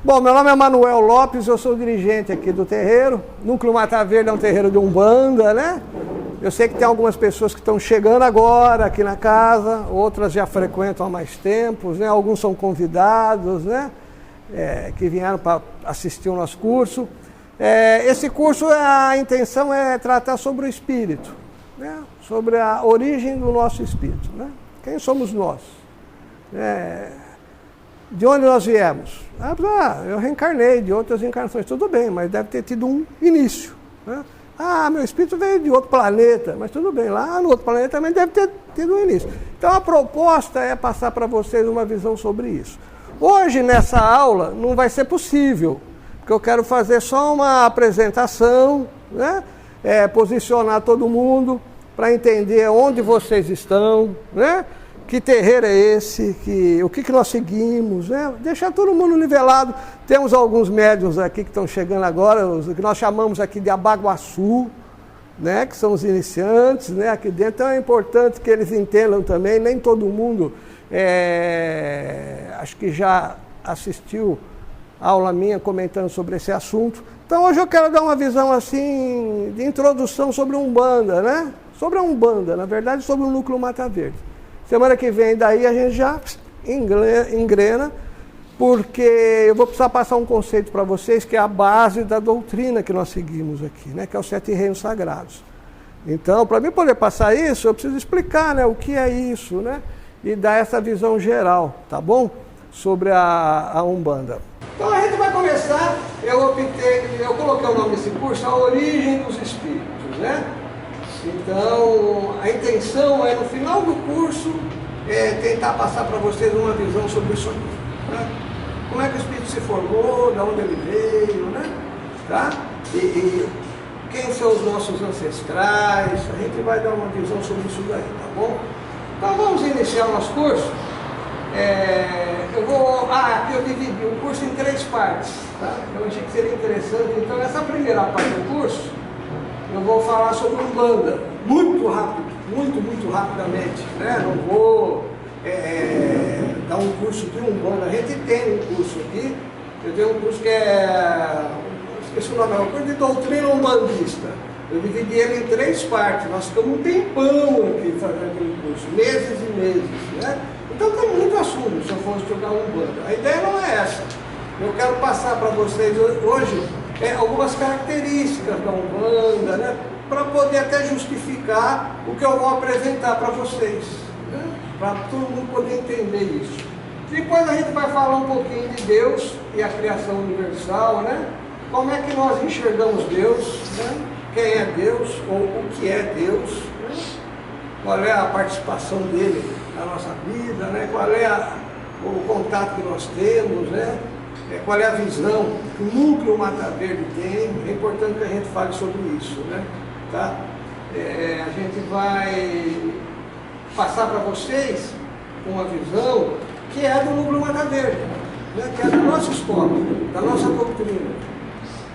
Bom, meu nome é Manuel Lopes, eu sou dirigente aqui do terreiro. Núcleo Mata Verde é um terreiro de Umbanda, né? Eu sei que tem algumas pessoas que estão chegando agora aqui na casa, outras já frequentam há mais tempo, né? Alguns são convidados, né? Que vieram para assistir o nosso curso. Esse curso, a intenção é tratar sobre o espírito, né? Sobre a origem do nosso espírito, né? Quem somos nós? De onde nós viemos? Eu reencarnei de outras encarnações, tudo bem, mas deve ter tido um início, né? Meu espírito veio de outro planeta, mas tudo bem, lá no outro planeta também deve ter tido um início. Então a proposta é passar para vocês uma visão sobre isso. Hoje, nessa aula, não vai ser possível, porque eu quero fazer só uma apresentação, né? Posicionar todo mundo para entender onde vocês estão, né? Que terreiro é esse, o que nós seguimos, né? Deixar todo mundo nivelado. Temos alguns médiuns aqui que estão chegando agora, os que nós chamamos aqui de Abaguaçu, né? Que são os iniciantes, né? Aqui dentro. Então é importante que eles entendam também, nem todo mundo, acho que já assistiu a aula minha comentando sobre esse assunto. Então hoje eu quero dar uma visão assim, de introdução sobre a Umbanda, né? Sobre a Umbanda, na verdade sobre o Núcleo Mata Verde. Semana que vem daí a gente já engrena, porque eu vou precisar passar um conceito para vocês que é a base da doutrina que nós seguimos aqui, né? Que é os 7 reinos sagrados. Então, para mim poder passar isso, eu preciso explicar, né, o que é isso, né? E dar essa visão geral, tá bom? Sobre a Umbanda. Então a gente vai começar, eu coloquei o nome desse curso, A Origem dos Espíritos, né? Então, a intenção é, no final do curso, tentar passar para vocês uma visão sobre isso aqui, né? Como é que o espírito se formou, de onde ele veio, né? Tá? E quem são os nossos ancestrais, a gente vai dar uma visão sobre isso daí, tá bom? Então, vamos iniciar o nosso curso. Aqui eu dividi o curso em 3 partes, tá? Eu achei que seria interessante. Então, essa primeira parte do curso, eu vou falar sobre Umbanda, muito rápido, muito rapidamente, né? Não vou dar um curso de Umbanda. A gente tem um curso aqui, eu tenho um curso que esqueci o nome, é um curso de doutrina umbandista. Eu dividi ele em 3 partes, nós ficamos um tempão aqui fazendo aquele curso, meses e meses, né? Então tem muito assunto se eu for estudar Umbanda. A ideia não é essa. Eu quero passar para vocês hoje algumas características da Umbanda, né, para poder até justificar o que eu vou apresentar para vocês, né, para todo mundo poder entender isso. Depois a gente vai falar um pouquinho de Deus e a criação universal, né, como é que nós enxergamos Deus, né, quem é Deus ou o que é Deus, né, qual é a participação dele na nossa vida, né, qual é o contato que nós temos, né, qual é a visão que o Núcleo Mata Verde tem. É importante que a gente fale sobre isso, né? Tá? A gente vai passar para vocês uma visão que é do Núcleo Mata Verde, né? Que é da nossa escola, da nossa doutrina,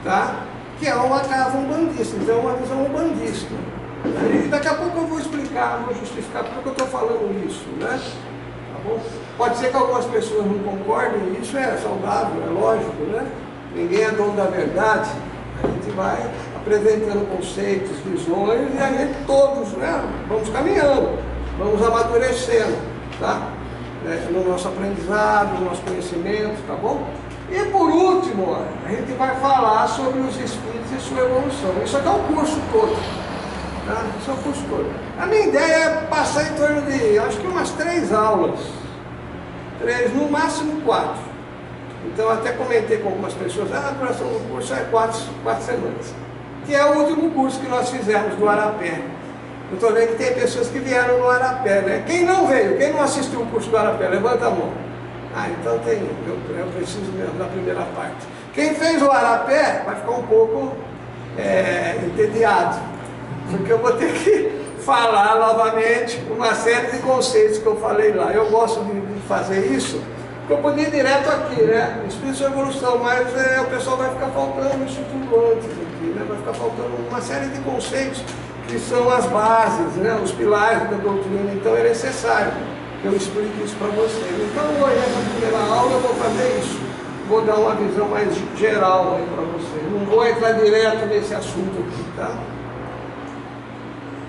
tá? Que é uma casa umbandista, então é uma visão umbandista. E daqui a pouco eu vou explicar, vou justificar porque eu estou falando isso, né? Pode ser que algumas pessoas não concordem, isso é saudável, é lógico, né? Ninguém é dono da verdade. A gente vai apresentando conceitos, visões e a gente todos, né, vamos caminhando, vamos amadurecendo, tá? No nosso aprendizado, no nosso conhecimento, tá bom? E por último, a gente vai falar sobre os espíritos e sua evolução. Isso aqui é o curso todo. Tá? Isso é o curso todo. A minha ideia é passar em torno de, acho que umas 3 aulas. 3, no máximo 4. Então até comentei com algumas pessoas, a duração do curso é 4 semanas. Que é o último curso que nós fizemos do Arapé. Eu estou vendo que tem pessoas que vieram no Arapé, né? Quem não veio, quem não assistiu o curso do Arapé, levanta a mão. Então tem, eu preciso mesmo da primeira parte. Quem fez o Arapé vai ficar um pouco entediado, porque eu vou ter que falar novamente uma série de conceitos que eu falei lá. Eu gosto de fazer isso, porque eu podia ir direto aqui, né? Espírito e evolução, mas o pessoal vai ficar faltando isso tudo antes aqui, né? Vai ficar faltando uma série de conceitos que são as bases, né? Os pilares da doutrina. Então é necessário que eu explique isso para vocês. Então hoje, nessa primeira aula, eu vou fazer isso. vou dar uma visão mais geral aí para vocês. Não vou entrar direto nesse assunto aqui, tá?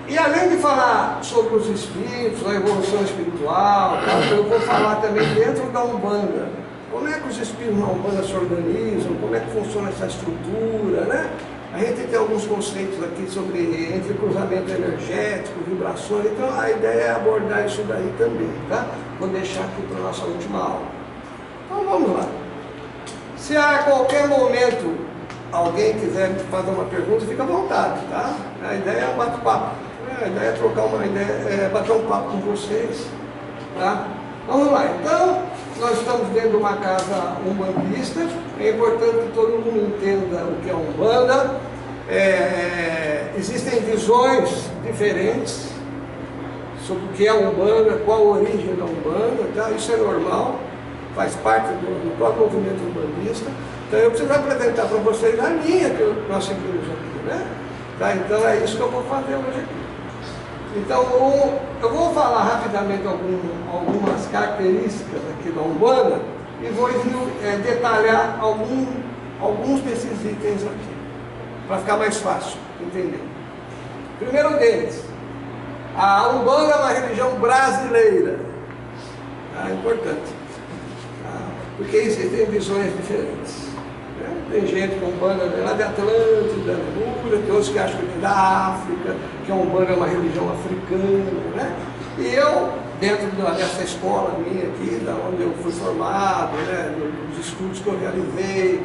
E além de falar sobre os espíritos, a evolução espiritual, tá? Eu vou falar também dentro da Umbanda. Como é que os espíritos na Umbanda se organizam, como é que funciona essa estrutura, né? A gente tem alguns conceitos aqui sobre entrecruzamento energético, vibrações, então a ideia é abordar isso daí também, tá? Vou deixar aqui para a nossa última aula. Então vamos lá. Se a qualquer momento alguém quiser fazer uma pergunta, fica à vontade, tá? A ideia é um bate-papo. A ideia é trocar uma ideia, bater um papo com vocês, tá? Vamos lá, então, nós estamos dentro de uma casa umbandista, é importante que todo mundo entenda o que é Umbanda, existem visões diferentes sobre o que é Umbanda, qual a origem da Umbanda, tá? Isso é normal, faz parte do próprio movimento umbandista, então eu preciso apresentar para vocês a linha que nós seguimos aqui, né? Tá? Então é isso que eu vou fazer hoje aqui. Então, eu vou falar rapidamente algumas características aqui da Umbanda e vou detalhar alguns desses itens aqui, para ficar mais fácil entender. Primeiro deles, a Umbanda é uma religião brasileira. É importante, porque existem visões diferentes. Tem gente que a Umbanda é lá de Atlântida, Lemúria, tem outros que acham que é da África, que a Umbanda é uma religião africana, né? E eu, dentro dessa escola minha aqui, da onde eu fui formado, né, dos estudos que eu realizei,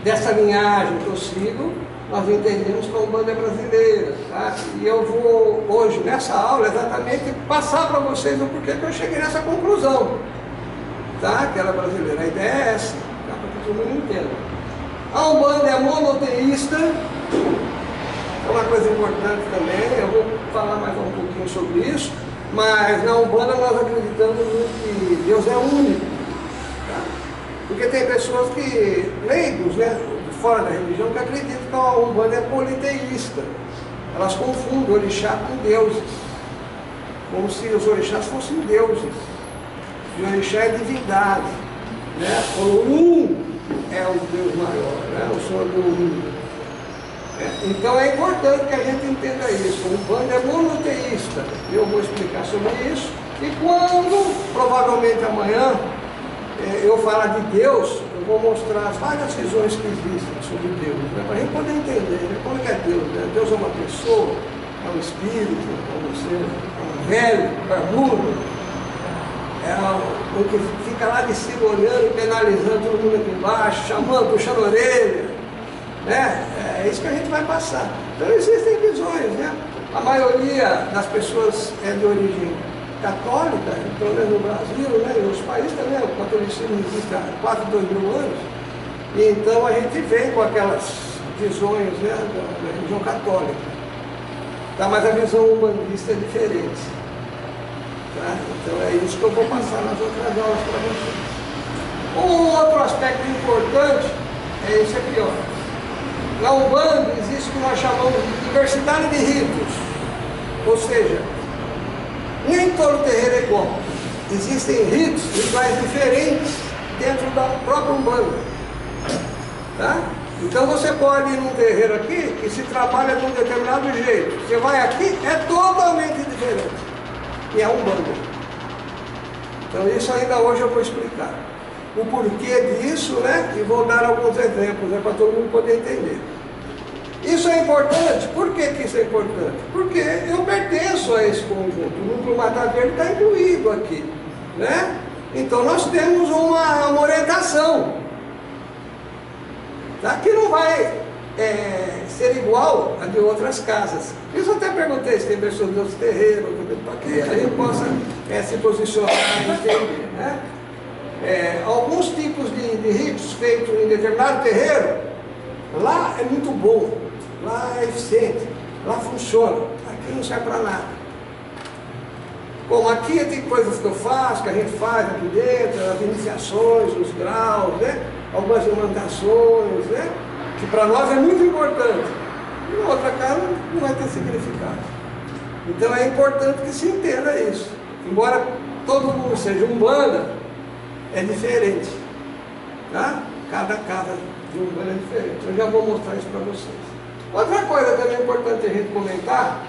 dessa linhagem que eu sigo, nós entendemos que a Umbanda é brasileira, tá? E eu vou hoje, nessa aula, exatamente passar para vocês o porquê que eu cheguei nessa conclusão, tá? Que ela é brasileira. A ideia é essa. Para que todo mundo entenda. A Umbanda é monoteísta, é uma coisa importante também, eu vou falar mais um pouquinho sobre isso, mas na Umbanda nós acreditamos que Deus é único, tá? Porque tem pessoas que, leigos, né, fora da religião, que acreditam que a Umbanda é politeísta, elas confundem orixá com deuses, como se os orixás fossem deuses, e o orixá é divindade. Né? O é o Deus maior, né? O Senhor do mundo. Então é importante que a gente entenda isso. O Umbanda é monoteísta. Eu vou explicar sobre isso. E quando, provavelmente amanhã, eu falar de Deus, eu vou mostrar as várias visões que existem sobre Deus, né? Para a gente poder entender, né? Como é Deus, né? Deus é uma pessoa, é um espírito, é um ser, é um velho, barbudo. É o que fica lá de cima olhando, penalizando todo mundo aqui embaixo, chamando, puxando a orelha, né? É isso que a gente vai passar. Então existem visões, né? A maioria das pessoas é de origem católica, pelo menos no Brasil, né? E os países também, o catolicismo existe há quase 2 mil anos, e então a gente vem com aquelas visões, né, da religião católica, tá? Mas a visão umbandista é diferente. Tá? Então é isso que eu vou passar nas outras aulas para vocês. Um outro aspecto importante é esse aqui, ó. Na Umbanda existe o que nós chamamos de diversidade de ritos, ou seja, nem todo terreiro é igual. Existem ritos, rituais diferentes dentro da própria Umbanda, tá? Então você pode ir num terreiro aqui que se trabalha de um determinado jeito, você vai aqui, é totalmente diferente. E é Umbanda. Então isso ainda hoje eu vou explicar. O porquê disso, né? E vou dar alguns exemplos, né, para todo mundo poder entender. Isso é importante. Por que isso é importante? Porque eu pertenço a esse conjunto. O Núcleo Mata Verde está incluído aqui, né? Então nós temos uma orientação, tá? Que não vai ser igual a de outras casas. Isso eu até perguntei se tem pessoas de outros terreiros, para que a gente possa se posicionar e entender, né? Alguns tipos de ritos feitos em determinado terreiro, lá é muito bom, lá é eficiente, lá funciona, aqui não serve para nada. Bom, aqui tem coisas que eu faço, que a gente faz aqui dentro, as iniciações, os graus, né? Algumas orientações, né? Que para nós é muito importante. E na outra casa não vai ter significado. Então é importante que se entenda isso. Embora todo mundo seja Umbanda, é diferente. tá? Cada casa de Umbanda é diferente. Eu já vou mostrar isso para vocês. Outra coisa também importante a gente comentar,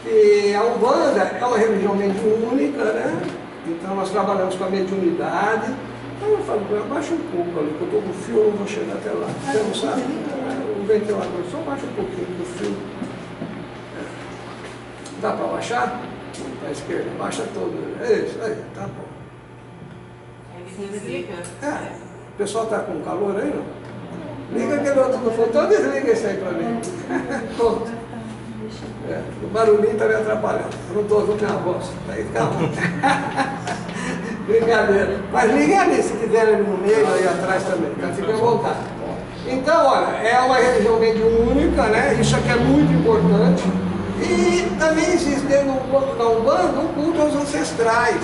que a Umbanda é uma religião mediúnica, né? Então nós trabalhamos com a mediunidade. Então eu falo, abaixa um pouco ali, que eu estou com fio, eu não vou chegar até lá. Você não sabe? O ventilador, só abaixa um pouquinho do fio. Dá para baixar? Para a esquerda, baixa todo. É isso, aí, tá bom. O pessoal está com calor aí, não? Liga aquele outro no fundo, então desliga isso aí para mim. Pronto. O barulhinho está me atrapalhando. Eu não estou ouvindo a voz. Aí calma. Brincadeira. Mas liga ali, se quiser ali no meio, aí atrás também. Tá? Fica à vontade. Então, olha, é uma religião mediúnica, né? Isso aqui é muito importante. E também existe dentro da Umbanda um culto aos ancestrais.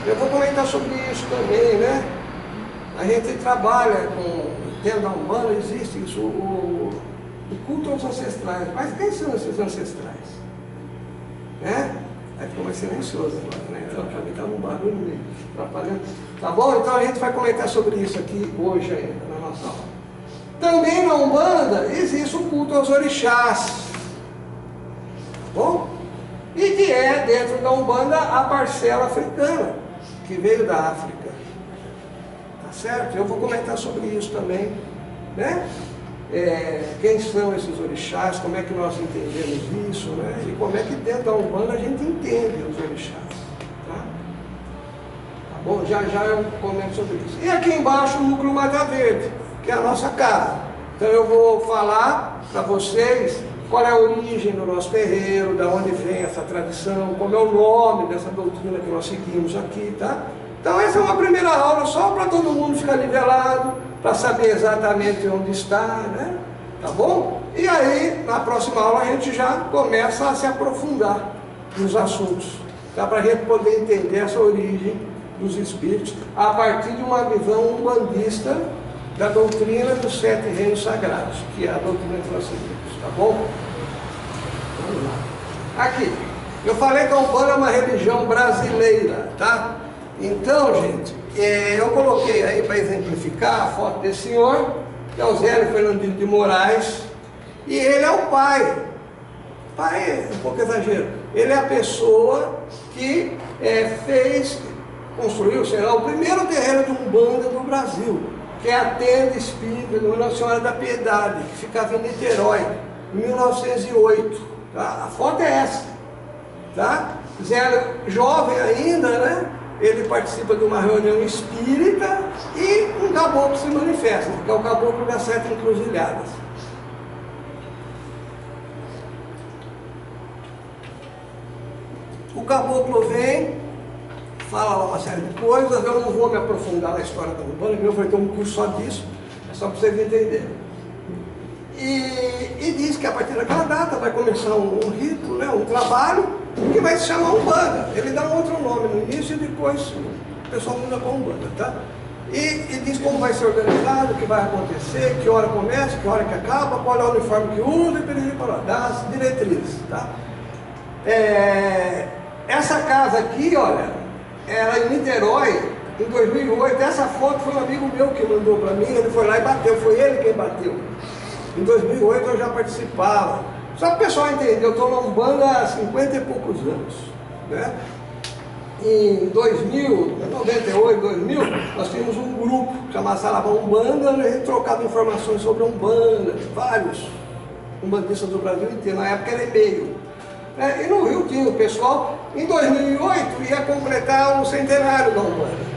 Eu vou comentar sobre isso também, né? A gente trabalha com, dentro da Umbanda existe isso, o culto aos ancestrais. Mas quem são esses ancestrais? Né? Aí ficou mais silencioso agora, né? Então, para mim está um barulho meio atrapalhando. Tá bom? Então a gente vai comentar sobre isso aqui hoje ainda, na nossa aula. Também na Umbanda existe o culto aos orixás. Bom? E que é, dentro da Umbanda, a parcela africana, que veio da África. Tá certo? Eu vou comentar sobre isso também, né? Quem são esses orixás, como é que nós entendemos isso, né? E como é que dentro da Umbanda a gente entende os orixás. Tá? Tá bom? Já eu comento sobre isso. E aqui embaixo o núcleo Mata Verde, que é a nossa casa. Então eu vou falar para vocês qual é a origem do nosso terreiro, da onde vem essa tradição, como é o nome dessa doutrina que nós seguimos aqui, tá? Então essa é uma primeira aula só para todo mundo ficar nivelado, para saber exatamente onde está, né? Tá bom? E aí, na próxima aula, a gente já começa a se aprofundar nos assuntos, tá? Para a gente poder entender essa origem dos espíritos a partir de uma visão umbandista da doutrina dos 7 reinos sagrados, que é a doutrina que nós seguimos. Tá bom? Vamos lá. Aqui, eu falei que a Umbanda é uma religião brasileira, tá? Então, gente, eu coloquei aí para exemplificar a foto desse senhor, que é o Zélio Fernandino de Moraes, e ele é o pai. Pai é um pouco exagero. Ele é a pessoa que construiu, sei lá, o primeiro terreiro de Umbanda do Brasil, que é a Tenda Espírita de Nossa Senhora da Piedade, que ficava em Niterói, em 1908. Tá? A foto é essa. Tá? Zé, jovem ainda, né? Ele participa de uma reunião espírita e um caboclo se manifesta, que é o caboclo das 7 encruzilhadas. O caboclo vem, fala lá uma série de coisas, eu não vou me aprofundar na história da Umbanda, eu vou ter um curso só disso, é só para vocês entenderem. E diz que a partir daquela data vai começar um rito, né, um trabalho, que vai se chamar Umbanda. Ele dá um outro nome no início e depois o pessoal muda para Umbanda, tá? E diz como vai ser organizado, o que vai acontecer, que hora começa, que hora que acaba, qual é o uniforme que usa e periri para lá, dá as diretrizes, tá? Essa casa aqui, olha, era em Niterói, em 2008, essa foto foi um amigo meu que mandou para mim, ele foi lá e bateu, foi ele quem bateu. Em 2008 eu já participava. Só para o pessoal entender, eu estou na Umbanda há 50 e poucos anos, né? Em 2000, 98, 2000, nós tínhamos um grupo chamado Saravá Umbanda, onde a gente trocava informações sobre a Umbanda, vários umbandistas do Brasil inteiro, na época era e-mail. E no Rio tinha o pessoal, em 2008 ia completar o centenário da Umbanda.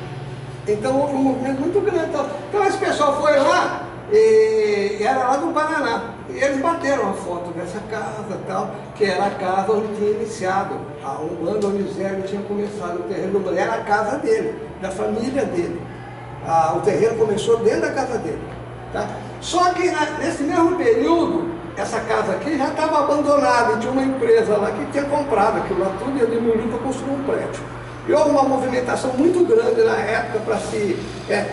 Então houve um movimento muito grande. Então esse pessoal foi lá, e era lá do Paraná, e eles bateram a foto dessa casa tal, que era a casa onde tinha iniciado a Umbanda, onde o Zé tinha começado o terreiro do Umbanda, era a casa dele, da família dele. O terreiro começou dentro da casa dele, tá? Só que nesse mesmo período, essa casa aqui já estava abandonada, e tinha uma empresa lá que tinha comprado aquilo lá tudo e ia demolir para construir um prédio. E houve uma movimentação muito grande na época para se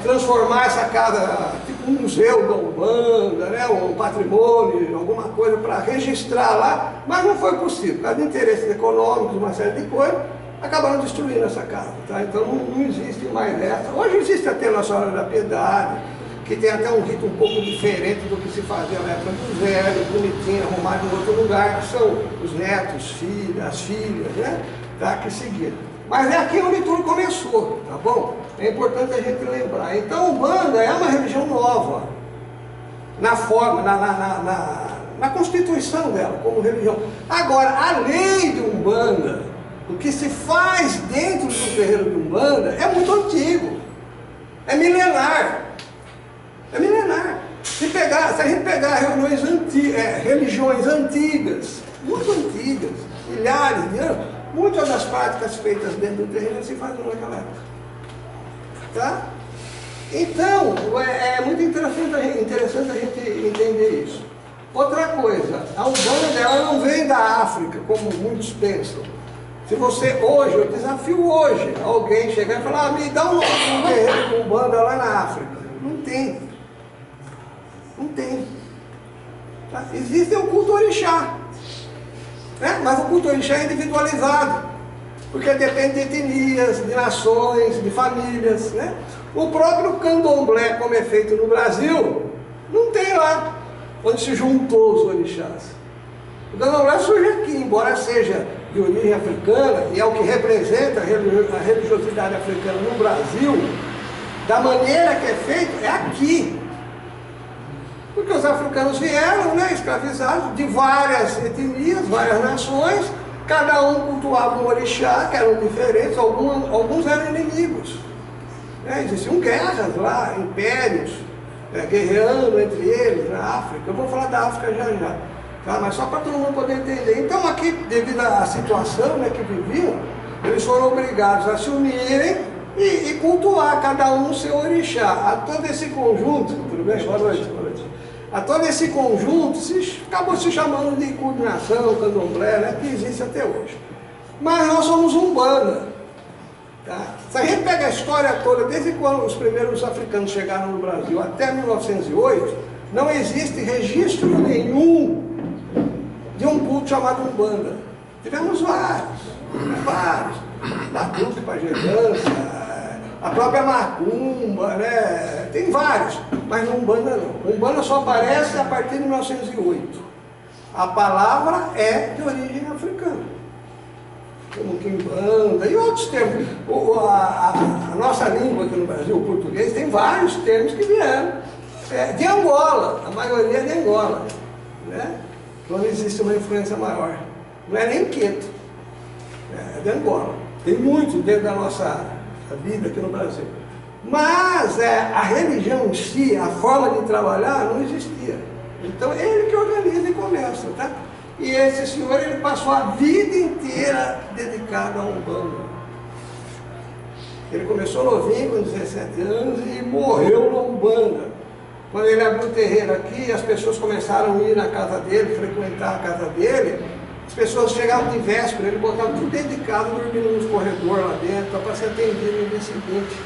transformar essa casa tipo um museu da Umbanda, né, um patrimônio, alguma coisa para registrar lá, mas não foi possível, por causa de interesses econômicos, uma série de coisas, acabaram destruindo essa casa. Tá? Então não existe mais essa. Hoje existe até Nossa Senhora da Piedade, que tem até um rito um pouco diferente do que se fazia na época do velho, bonitinho, arrumado em outro lugar, que são os netos, as filhas, né? Tá, que seguiram. Mas é aqui onde tudo começou, tá bom? É importante a gente lembrar. Então, a Umbanda é uma religião nova, na forma, na constituição dela, como religião. Agora, a lei de Umbanda, o que se faz dentro do terreiro de Umbanda, é muito antigo, é milenar. É milenar. Se a gente pegar religiões antigas, muito antigas, milhares de anos, muitas das práticas feitas dentro do terreiro se fazem naquela época. Tá? Então, é muito interessante a gente entender isso. Outra coisa, a Umbanda ela não vem da África, como muitos pensam. Se você hoje, eu desafio hoje, alguém chegar e falar, me dá um terreiro de Umbanda lá na África. Não tem. Não tem. Tá? Existe o culto orixá, né? Mas o culto orixá é individualizado, porque depende de etnias, de nações, de famílias, né? O próprio candomblé, como é feito no Brasil, não tem lá, onde se juntou os orixás. O candomblé surge aqui, embora seja de origem africana, e é o que representa a religiosidade africana no Brasil, da maneira que é feito, é aqui. Porque os africanos vieram, né, escravizados, de várias etnias, várias nações, cada um cultuava um orixá, que eram diferentes, alguns eram inimigos. Existiam guerras lá, impérios, guerreando entre eles na África. Eu vou falar da África já, tá? Mas só para todo mundo poder entender. Então aqui, devido à situação, né, que viviam, eles foram obrigados a se unirem e cultuar cada um o seu orixá. A todo esse conjunto, tudo bem? Boa noite. A todo esse conjunto acabou se chamando de culminação, candomblé, né, que existe até hoje. Mas nós somos Umbanda. Tá? Se a gente pega a história toda, desde quando os primeiros africanos chegaram no Brasil até 1908, não existe registro nenhum de um culto chamado Umbanda. Tivemos vários. Batuque, pajedança, a própria macumba, né? Tem vários, mas no Umbanda não. Umbanda só aparece a partir de 1908. A palavra é de origem africana, como quimbanda e outros termos. A nossa língua aqui no Brasil, o português, tem vários termos que vieram de Angola, a maioria é de Angola, né? Quando existe uma influência maior. Não é nem queto, é de Angola. Tem muito dentro da nossa vida aqui no Brasil. Mas a religião em si, a forma de trabalhar, não existia. Então é ele que organiza e começa, tá? E esse senhor, ele passou a vida inteira dedicado a Umbanda. Ele começou novinho, com 17 anos, e morreu na Umbanda. Quando ele abriu o terreiro aqui, as pessoas começaram a ir na casa dele, frequentar a casa dele. As pessoas chegavam de véspera, ele botava tudo dentro de casa, dormindo nos corredores lá dentro, para ser atendido no dia seguinte.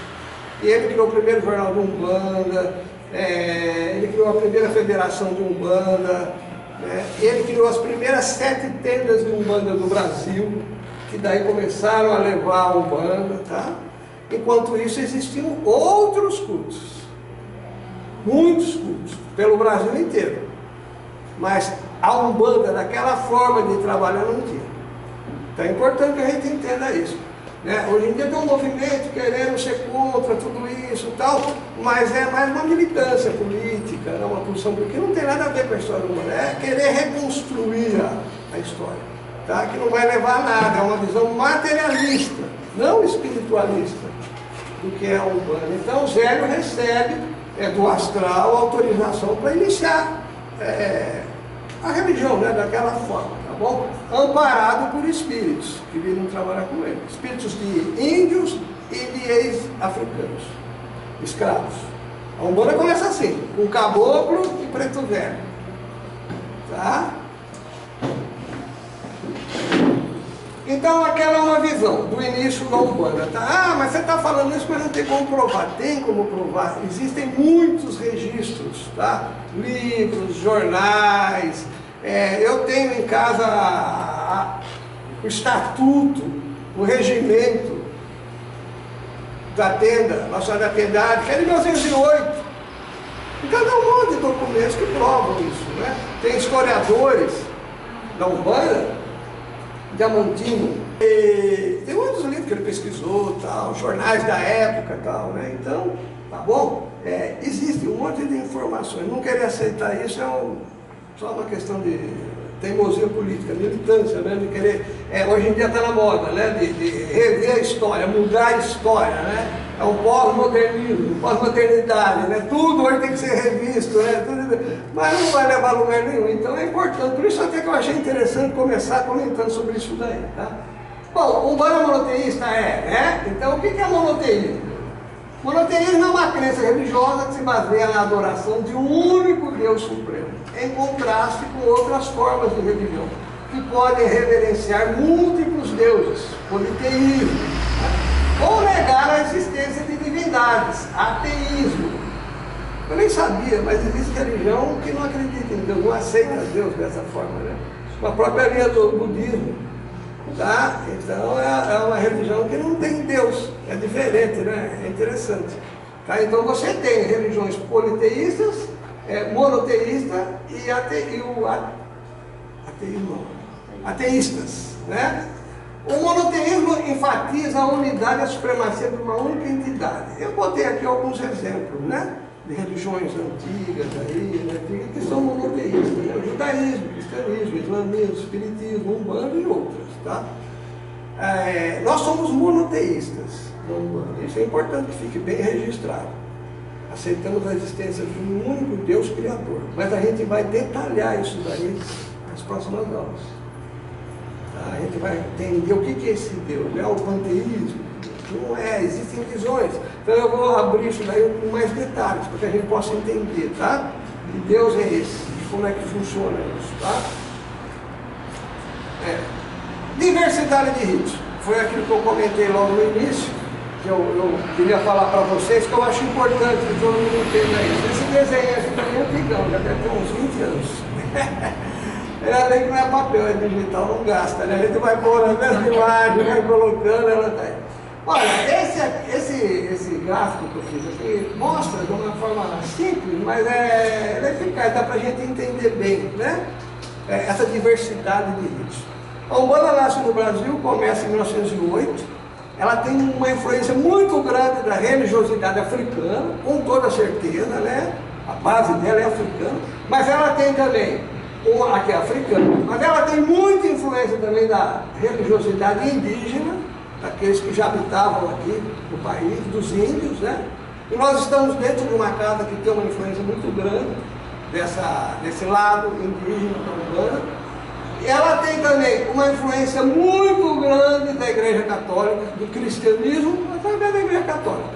E ele criou o primeiro jornal de Umbanda, ele criou a primeira federação de Umbanda, ele criou as primeiras 7 tendas de Umbanda do Brasil, que daí começaram a levar a Umbanda, tá? Enquanto isso existiam outros cultos, muitos cultos, pelo Brasil inteiro. Mas a Umbanda, daquela forma de trabalhar, não tinha. Então é importante que a gente entenda isso. Né? Hoje em dia tem um movimento querendo ser contra tudo isso e tal, mas é mais uma militância política, né? Uma posição, porque não tem nada a ver com a história do Umbanda, é querer reconstruir a história, tá? Que não vai levar a nada, é uma visão materialista, não espiritualista, do que é a Umbanda. Então o Zélio recebe do astral autorização para iniciar a religião, né, daquela forma, tá bom? Amparado por espíritos que viram trabalhar com ele. Espíritos de índios e de ex-africanos, escravos. A Umbanda começa assim, com caboclo e preto velho. Tá? Então aquela é uma visão do início da Umbanda. Tá? Ah, mas você está falando isso, mas não tem como provar. Tem como provar. Existem muitos registros, tá? Livros, jornais. Eu tenho em casa o estatuto, o regimento da tenda, Nossa Senhora da Piedade, que é de 1908. Então tem um monte de documentos que provam isso, né? Tem historiadores da Umbanda, Diamantino, e tem outros livros que ele pesquisou, tal, jornais da época, tal, né? Então, tá bom? Existe um monte de informações. Não querer aceitar isso só uma questão de teimosia política, militância, né? De querer, hoje em dia está na moda, né? De rever a história, mudar a história, né? É um pós-modernismo, pós-modernidade, né? Tudo hoje tem que ser revisto, né? Mas não vai levar a lugar nenhum, então é importante. Por isso até que eu achei interessante começar comentando sobre isso daí, tá? Bom, Umbanda monoteísta né? Então o que é monoteísmo? Monoteísmo é uma crença religiosa que se baseia na adoração de um único Deus Supremo, em contraste com outras formas de religião, que podem reverenciar múltiplos deuses, politeísmo, ou negar a existência de divindades, ateísmo. Eu nem sabia, mas existe religião que não acredita em Deus, não aceita Deus dessa forma, né? A própria linha do budismo, tá? Então é uma religião que não tem Deus, é diferente, né? É interessante. Tá? Então você tem religiões politeístas, monoteístas e ateístas, né? O monoteísmo enfatiza a unidade e a supremacia de uma única entidade. Eu botei aqui alguns exemplos, né? De religiões antigas aí, né? Que são monoteístas, né? O judaísmo, o cristianismo, o islamismo, o espiritismo, o umbanda e outras, tá? Nós somos monoteístas na Umbanda. Isso é importante que fique bem registrado. Aceitamos a existência de um único Deus Criador. Mas a gente vai detalhar isso daí nas próximas aulas. A gente vai entender o que é esse Deus, é o panteísmo, não existem visões. Então eu vou abrir isso daí com mais detalhes, para que a gente possa entender, tá? Que Deus é esse, e como é que funciona isso, tá? Diversidade de ritos, foi aquilo que eu comentei logo no início, que eu queria falar para vocês, que eu acho importante que todo mundo entenda isso. Esse desenho aqui também é antigão, já deve ter uns 20 anos. Ela nem que não é papel, é digital, não gasta, né? A gente vai pôr a mesma imagem, vai colocando, ela tá aí. Olha, esse gráfico que eu fiz aqui mostra de uma forma simples, mas é eficaz, dá pra gente entender bem, né? Essa diversidade de ritos. A Umbanda nasce no Brasil, começa em 1908, ela tem uma influência muito grande da religiosidade africana, com toda certeza, né? A base dela é africana, mas ela tem também aqui é africana, mas ela tem muita influência também da religiosidade indígena, daqueles que já habitavam aqui no país, dos índios, né? E nós estamos dentro de uma casa que tem uma influência muito grande desse lado indígena da Umbanda. E ela tem também uma influência muito grande da Igreja Católica, do cristianismo, através da Igreja Católica,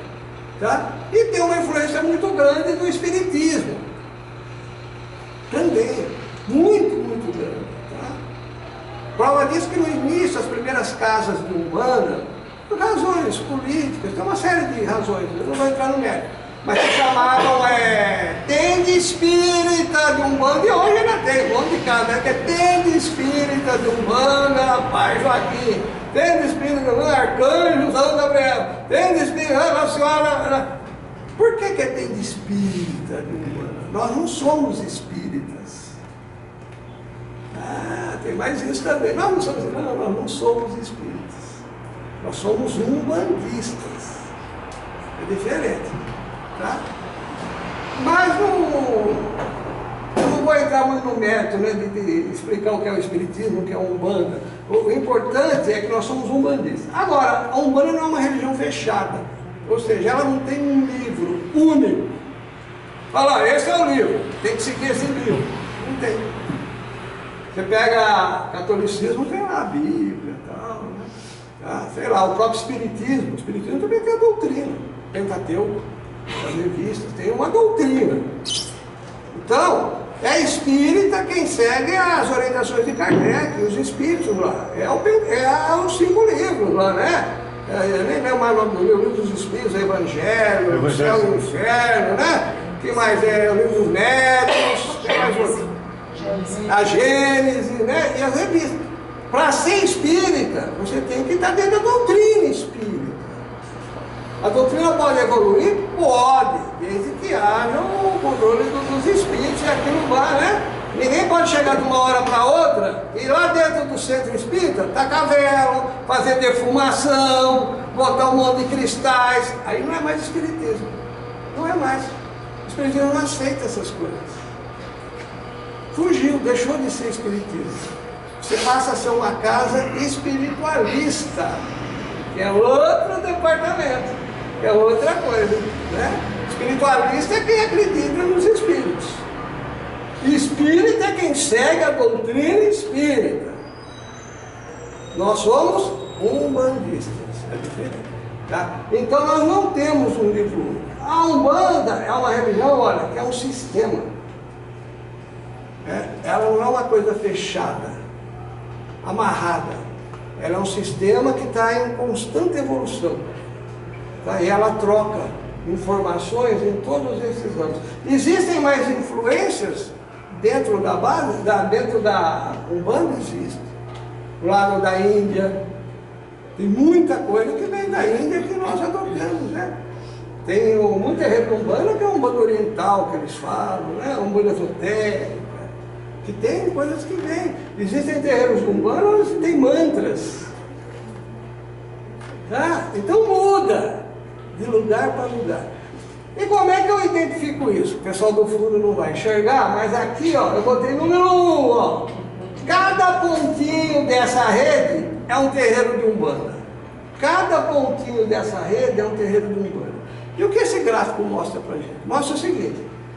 tá? E tem uma influência muito grande do espiritismo, também. Muito grande, tá? Prova disso que no início, as primeiras casas de Umbanda, por razões políticas, tem uma série de razões, eu não vou entrar no mérito, mas se chamavam tende espírita de Umbanda, e hoje ainda tem, um monte de casa, né? Que é tende espírita de Umbanda, Pai Joaquim, tende espírita de Umbanda, Arcanjo São Gabriel, tende espírita, Nossa Senhora. Por que é tende espírita de Umbanda? Nós não somos espíritas. Tem mais isso também. Nós não somos espíritas. Nós somos umbandistas. É diferente. Tá? Mas eu não vou entrar muito no mérito, né, de explicar o que é o espiritismo, o que é a Umbanda. O importante é que nós somos umbandistas. Agora, a Umbanda não é uma religião fechada. Ou seja, ela não tem um livro único. Fala, esse é o livro, tem que seguir esse livro. Não tem. Você pega catolicismo, tem lá a Bíblia e tal, né? Sei lá, o próprio Espiritismo. O Espiritismo também tem a doutrina. Pentateuco, as revistas, tem uma doutrina. Então, é espírita quem segue as orientações de Kardec, os espíritos lá. Os 5 livros lá, né? Eu nem lembro mais o nome do livro dos Espíritos, o Evangelho, o Céu e o Inferno, né? Que mais é? O livro dos Médicos, tem mais outro. A Gênese, né? E as revistas. Para ser espírita, você tem que estar dentro da doutrina espírita. A doutrina pode evoluir? Pode, desde que haja o controle dos espíritos e aquilo vá, né? Ninguém pode chegar de uma hora para outra e lá dentro do centro espírita tacar vela, fazer defumação, botar um monte de cristais. Aí não é mais espiritismo. Não é mais. O espiritismo não aceita essas coisas. Fugiu, deixou de ser espiritismo. Você passa a ser uma casa espiritualista, que é outro departamento, que é outra coisa, né? Espiritualista é quem acredita nos espíritos. Espírita é quem segue a doutrina espírita. Nós somos umbandistas, é diferente, tá? Então nós não temos um livro único. A Umbanda é uma religião, olha, que é um sistema. Ela não é uma coisa fechada, amarrada. Ela é um sistema que está em constante evolução, tá? E ela troca informações em todos esses anos. Existem mais influências dentro da base, dentro da Umbanda existe. Do lado da Índia, tem muita coisa que vem da Índia que nós adotamos, né? Tem muito terreiro de Umbanda que é Umbanda oriental, que eles falam, né? Umbanda esotérica, que tem coisas que vêm. Existem terreiros de Umbanda onde tem mantras. Tá? Então muda de lugar para lugar. E como é que eu identifico isso? O pessoal do fundo não vai enxergar, mas aqui, ó, eu botei número 1, ó. Cada pontinho dessa rede é um terreiro de Umbanda. Cada pontinho dessa rede é um terreiro de Umbanda. E o que esse gráfico mostra pra gente? Mostra o seguinte: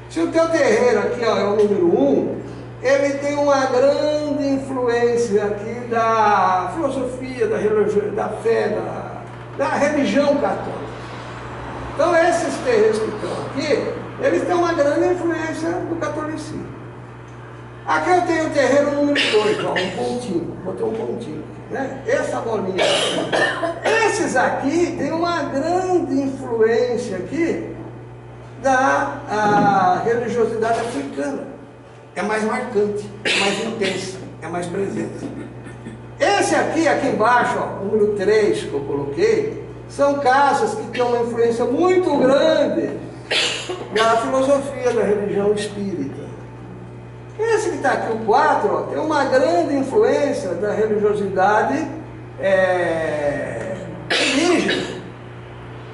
se o teu terreiro aqui, ó, é o número 1, ele tem uma grande influência aqui da filosofia, da fé, da religião católica. Então esses terreiros que estão aqui, eles têm uma grande influência do catolicismo. Aqui eu tenho o terreiro número 2, ó, um pontinho, botei um pontinho, né? Essa bolinha aqui. Esses aqui têm uma grande influência aqui da religiosidade africana. É mais marcante, é mais intensa, é mais presente. Esse aqui embaixo, ó, número 3 que eu coloquei, são casas que têm uma influência muito grande da filosofia da religião espírita. Esse que está aqui, o 4, ó, tem uma grande influência da religiosidade indígena.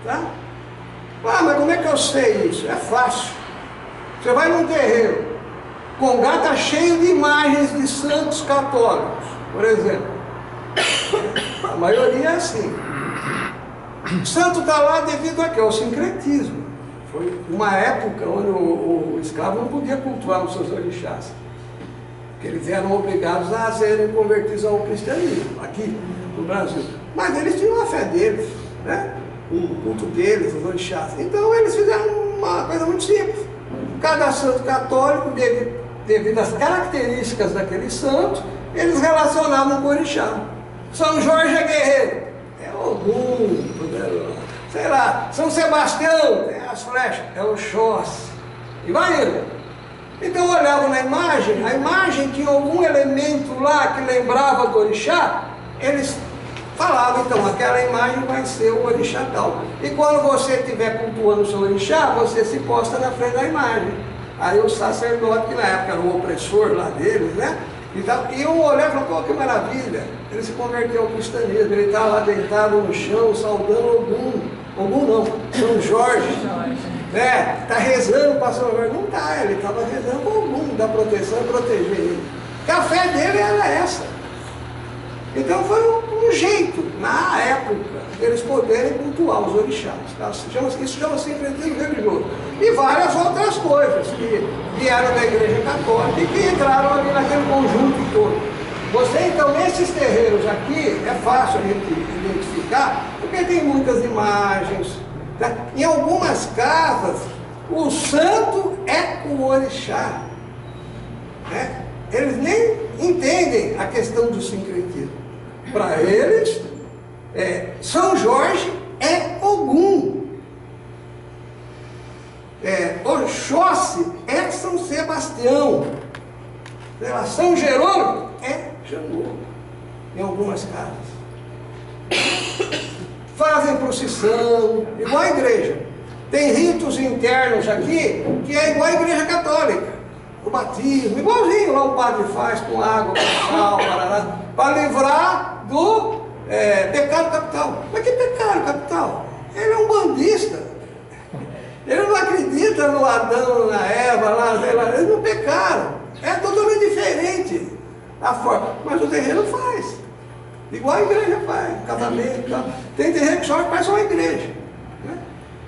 Tá? Ah, mas como é que eu sei isso? É fácil. Você vai num terreiro, Congá está cheio de imagens de santos católicos, por exemplo. A maioria é assim. O santo está lá devido a quê? Ao sincretismo. Foi uma época onde o escravo não podia cultuar os seus orixás, porque eles eram obrigados a serem convertidos ao cristianismo, aqui no Brasil. Mas eles tinham a fé deles, né? O culto deles, os orixás. Então eles fizeram uma coisa muito simples. Cada santo católico, devido às características daquele santo, eles relacionavam com o orixá. São Jorge é guerreiro, é Ogum, sei lá. São Sebastião, tem as flechas, é o Oxóssi. E vai indo. Então olhavam na imagem, a imagem tinha algum elemento lá que lembrava do orixá, eles falavam, então, aquela imagem vai ser o orixá tal. E quando você estiver cultuando o seu orixá, você se posta na frente da imagem. Aí o sacerdote, que na época era o opressor lá deles, né? E um olhar e falou, pô, que maravilha, ele se converteu ao cristianismo, ele está lá deitado no chão, saudando Ogum não, São Jorge, está rezando para São Jorge, não está, ele estava rezando para Ogum, dar proteção e proteger ele, porque a fé dele era essa. Então foi um jeito, na época, deles poderem cultuar os orixás, tá? Isso chama-se sincretismo religioso. E várias outras coisas que vieram da Igreja Católica e que entraram ali naquele conjunto todo. Você, então, nesses terreiros aqui, é fácil a gente identificar, porque tem muitas imagens. Tá? Em algumas casas, o santo é o orixá. Né? Eles nem entendem a questão do sincretismo. Para eles, São Jorge é Ogum. Oxóssi é São Sebastião. São Jerônimo é Janô. Em algumas casas. Fazem procissão, igual a igreja. Tem ritos internos aqui que é igual a igreja católica. O batismo, igualzinho lá o padre faz com água, com sal, para livrar do pecado capital. Mas que pecado capital? Ele é um bandista. Ele não acredita no Adão, na Eva, lá, sei lá, eles não pecaram. É totalmente diferente a forma. Mas o terreiro faz. Igual a igreja faz, casamento e tal. Tem terreiro que só faz uma igreja. Né?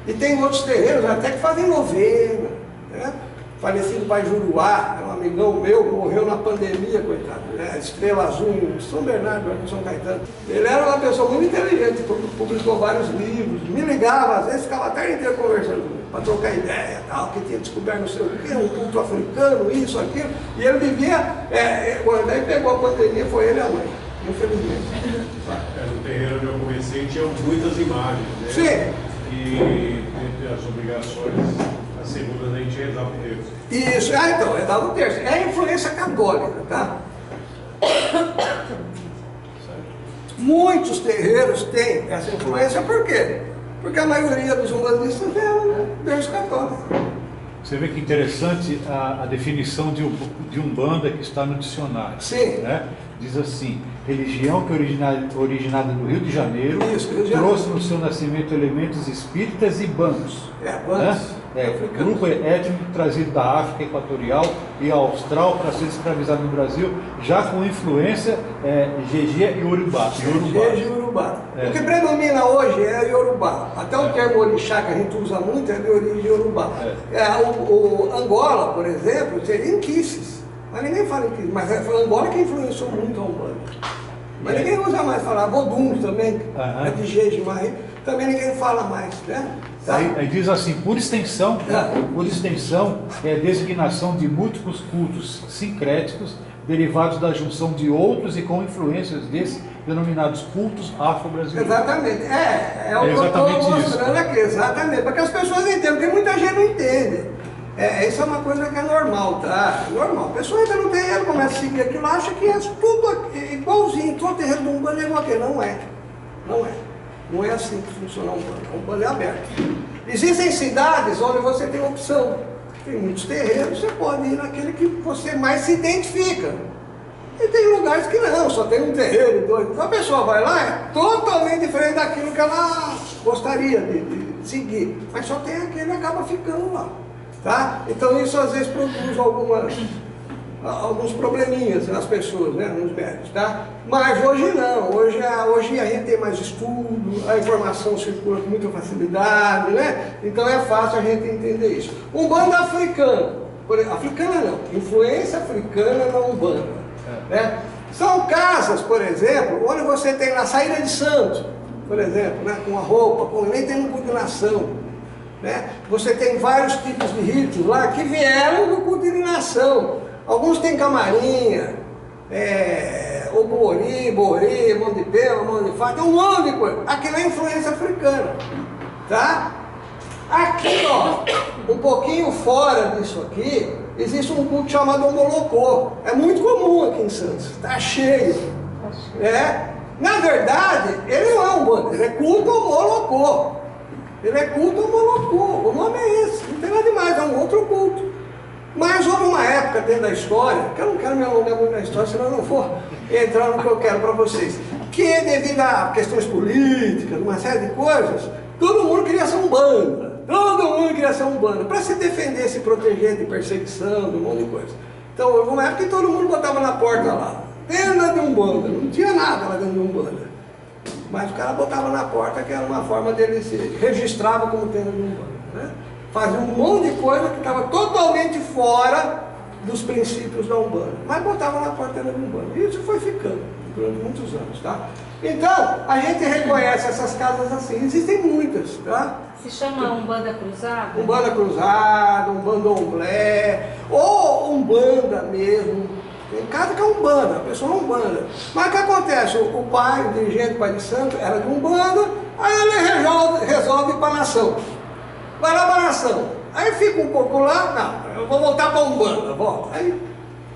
E tem outros terreiros até que fazem novena. Né? Falecido pai Juruá, é um amigão meu, morreu na pandemia, coitado. Né? Estrela Azul em São Bernardo, em São Caetano. Ele era uma pessoa muito inteligente, publicou vários livros, me ligava, às vezes ficava a tarde inteira conversando para trocar ideia, tal, que tinha descoberto não sei o quê, um culto africano, isso, aquilo. E ele vivia, quando aí pegou a pandemia, foi ele e a mãe. Infelizmente. No terreiro onde eu comecei tinha muitas imagens, né? Sim. E entre as obrigações, as segundas a gente rezava o terço. Isso, então, rezava o terço. É a influência católica, tá? Muitos terreiros têm essa influência, por quê? Porque a maioria dos umbandistas é berço católico. Você vê que interessante a definição de Umbanda que está no dicionário. Sim. Né? Diz assim: religião que originada no Rio de Janeiro, Isso, Rio de Janeiro. trouxe no seu nascimento elementos espíritas e bandos. Bandos. Né? Grupo étnico trazido da África Equatorial e Austral para ser escravizado no Brasil, já com influência Gegé e Urubá. Gegé e Urubá. O que predomina hoje é Yorubá. Até o termo orixá que a gente usa muito é de origem Yorubá. O Angola, por exemplo, seria Inquices. Mas ninguém fala Inquices. Mas foi Angola que influenciou muito a Umbanda. Mas ninguém usa mais falar. Vodum também, é de Gegé, mas também ninguém fala mais, né? Tá? Aí diz assim: por extensão, é a designação de múltiplos cultos sincréticos derivados da junção de outros e com influências desses denominados cultos afro-brasileiros. Exatamente, o que eu estou mostrando aqui, exatamente, para que as pessoas entendam, porque muita gente não entende. Isso é uma coisa que é normal, tá? Normal. A pessoa entra no terreiro, começa a seguir aquilo, acha que é tudo igualzinho, todo terreiro do Umbanda é igual aquele. Não é. Não é. Não é assim que funciona o Umbanda. O Umbanda é aberto. Existem cidades onde você tem opção. Tem muitos terreiros, você pode ir naquele que você mais se identifica. E tem lugares que não, só tem um terreiro, dois. Então a pessoa vai lá, é totalmente diferente daquilo que ela gostaria de seguir. Mas só tem aquele e acaba ficando lá. Tá? Então isso às vezes produz alguns probleminhas nas pessoas, né, nos médicos, tá? Mas hoje não, hoje a gente tem mais estudo, a informação circula com muita facilidade, né? Então é fácil a gente entender isso. Umbanda africana, africana não, influência africana na Umbanda, né? São casas, por exemplo, onde você tem na saída de santo, por exemplo, né, com a roupa, nem tem uma coordenação. Né? Você tem vários tipos de ritos lá que vieram do culto de nação. Alguns têm camarinha, obori, borê, mão de pena, mão de faca, um monte de coisa. Aquilo é influência africana. Tá? Aqui, ó, um pouquinho fora disso aqui, existe um culto chamado Omolocô. É muito comum aqui em Santos. Está cheio. Na verdade, ele não é um bando, ele é culto Omolocô. Ele é culto Omolocô, o nome é esse, não tem nada demais, é um outro culto. Mas houve uma época dentro da história, que eu não quero me alongar muito na história, senão eu não vou entrar no que eu quero para vocês, que devido a questões políticas, uma série de coisas, todo mundo queria ser Umbanda, para se defender, se proteger de perseguição, de um monte de coisa. Então houve uma época que todo mundo botava na porta lá, tenda de Umbanda, não tinha nada lá dentro de Umbanda. Mas o cara botava na porta, que era uma forma dele se registrava como tenda de Umbanda, né? Fazia um monte de coisa que estava totalmente fora dos princípios da Umbanda, mas botava na porta da Umbanda. E isso foi ficando durante muitos anos, tá? Então, a gente reconhece essas casas assim, existem muitas, tá? Se chama Umbanda Cruzada? Umbanda Cruzada, Umbanda Omblé, ou Umbanda mesmo. Tem casa que é Umbanda, a pessoa é Umbanda. Mas o que acontece? O pai, o dirigente, o pai de santo, era de Umbanda, aí ele resolve ir para a nação. Vai lá para a nação. Aí fica um pouco lá, não, eu vou voltar para a Umbanda, volta. Aí,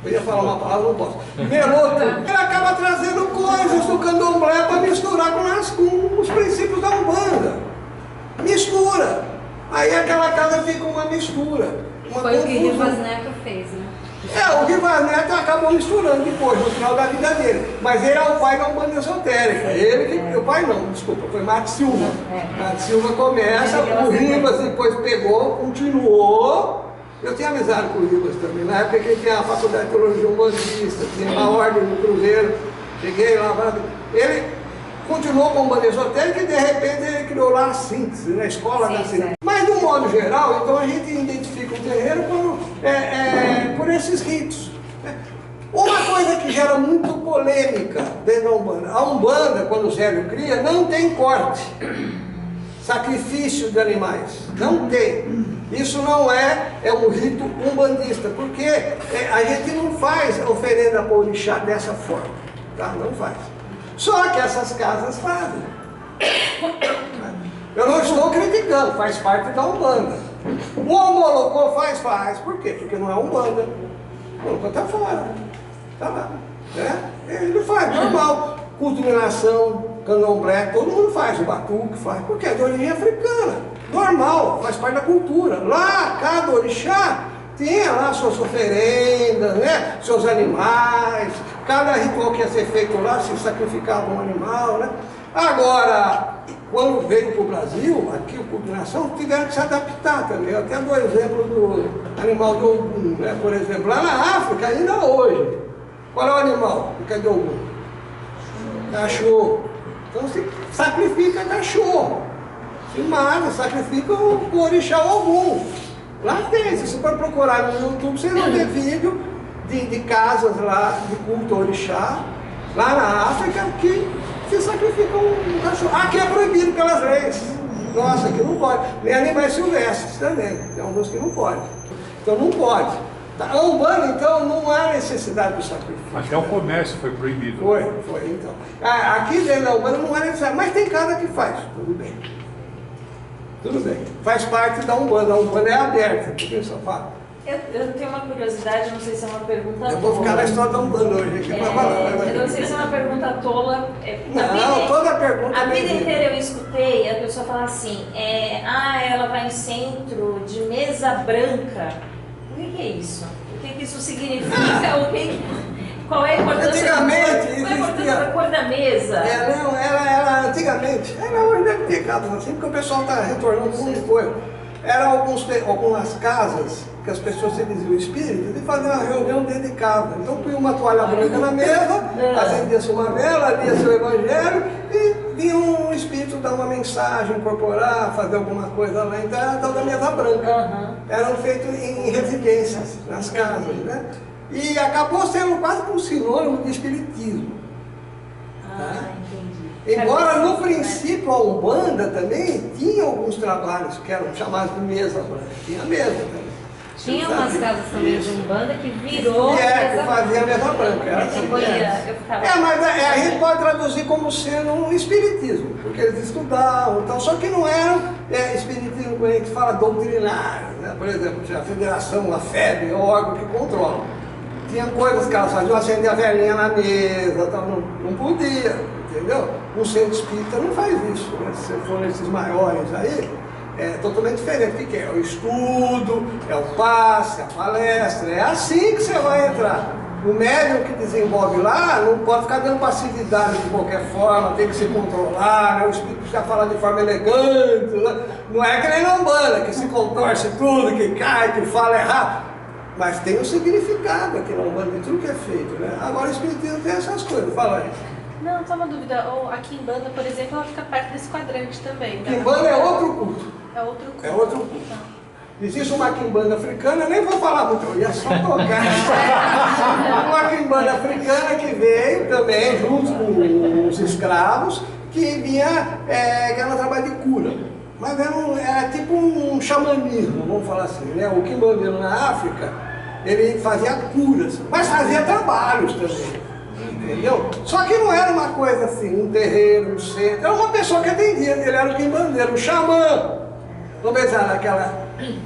eu ia falar uma palavra, não posso. Melou tudo. Ele acaba trazendo coisas do candomblé para misturar com os princípios da Umbanda. casa fica uma mistura, uma Foi o que confusão. Rivas Neto fez, né? O Rivas Neto acabou misturando depois, no final da vida dele. Mas ele é o pai da Umbanda Esotérica. Ele que. O pai não, desculpa, foi Marco Silva. Marco Silva começa, o Rivas depois pegou, continuou. Eu tinha amizade com o Rivas também. Na época que ele tinha a faculdade de teologia umbandista, tinha a ordem do Cruzeiro. Cheguei lá, ele continuou com a Umbanda Esotérica e de repente ele criou lá a síntese, na escola da síntese. Mas de um modo geral, então a gente identifica o terreiro por esses ritos. Uma coisa que gera muito polêmica dentro da Umbanda. A Umbanda, quando o Zélio cria, não tem corte. Sacrifício de animais. Não tem. Isso não é um rito umbandista, porque a gente não faz oferenda para o orixá dessa forma. Tá? Não faz. Só que essas casas fazem. Eu não estou criticando, faz parte da Umbanda. O Omolocô faz. Por quê? Porque não é Umbanda. O Omolocô está fora. Está lá. Né? Ele faz, normal. Culto de nação, candomblé, todo mundo faz. O batuque faz. Porque é de origem africana. Normal, faz parte da cultura. Lá, cada orixá tinha lá suas oferendas, né? Seus animais. Cada ritual que ia ser feito lá, se sacrificava um animal, né? Agora, quando veio para o Brasil, aqui o culto de nação, tiveram que se adaptar também. Eu até dou exemplo do animal do Ogum, né? Por exemplo, lá na África, ainda hoje, qual é o animal que é de Ogum? Cachorro. Então se sacrifica cachorro. Se mata, sacrifica o orixá Ogum. Lá tem, se você for procurar no YouTube, você vai ver vídeo de casas lá de culto orixá, lá na África, que se sacrificam um cachorro. Aqui é proibido pelas leis. Nossa, aqui não pode. Nem animais silvestres também. Tem alguns que não pode. Então não pode. A Umbanda, então, não há necessidade do sacrifício. Até o comércio foi proibido. Foi, então. Aqui dentro da Umbanda não há necessidade, mas tem casa que faz. Tudo bem. Tudo bem. Faz parte da Umbanda. A Umbanda é aberta. O que o pessoal fala? Eu tenho uma curiosidade, não sei se é uma pergunta Eu vou ficar na história da Umbanda hoje aqui para falar. Eu não sei se é uma pergunta tola. Não, toda pergunta. A vida inteira eu escutei a pessoa falar assim: ela vai em centro de mesa branca. O que é isso? O que isso significa? Qual é a importância? Antigamente qual é a importância da cor da mesa? Ela antigamente, hoje deve ter casas assim, porque o pessoal está retornando muita coisa. Eram algumas casas que as pessoas se diziam espíritas e faziam uma reunião dentro de casa. Então punha uma toalha branca na mesa, acendia-se uma vela, lia-se o evangelho e vinha um espírito dar uma mensagem, incorporar, fazer alguma coisa lá. Então era a tal da mesa branca. Eram feitos em residências, nas casas, né? E acabou sendo quase um sinônimo de espiritismo. Entendi. Embora no princípio a Umbanda também tinha alguns trabalhos que eram chamados de mesa branca. Tinha mesa também. Tinha umas casas também de Umbanda que virou. Que fazia mesa branca. Era assim, mas a gente pode traduzir como sendo um espiritismo, porque eles estudavam e tal, só que não era espiritismo que a gente fala doutrinário, né? Por exemplo, a federação, a FEB, é o órgão que controla. Tinha coisas que elas faziam, acender a velhinha na mesa, tal, não podia, entendeu? Um centro espírita não faz isso, né? Se for nesses maiores aí, é totalmente diferente. O que é? O estudo, é o passe, a palestra, é assim que você vai entrar. O médium que desenvolve lá não pode ficar dando passividade de qualquer forma, tem que se controlar, né? O espírito precisa falar de forma elegante, né? Não é que nem na Umbanda, que se contorce tudo, que cai, que fala errado. Mas tem um significado aqui na Umbanda de tudo que é feito, né? Agora o espiritismo tem essas coisas, fala aí. Não, só uma dúvida. A Quimbanda, por exemplo, ela fica perto desse quadrante também. Né? Quimbanda é outro culto. É outro culto. É outro culto. Existe uma quimbanda africana, nem vou falar muito, eu ia só tocar. Uma quimbanda africana que veio também, junto com os escravos, que vinha, que era um trabalho de cura. Mas era tipo um xamanismo, vamos falar assim, né? O quimbandeiro na África, ele fazia curas, mas fazia trabalhos também. Entendeu? Só que não era uma coisa assim, um terreiro, um centro, era uma pessoa que atendia, ele era o quimbandeiro, um xamã. Vamos pensar naquela,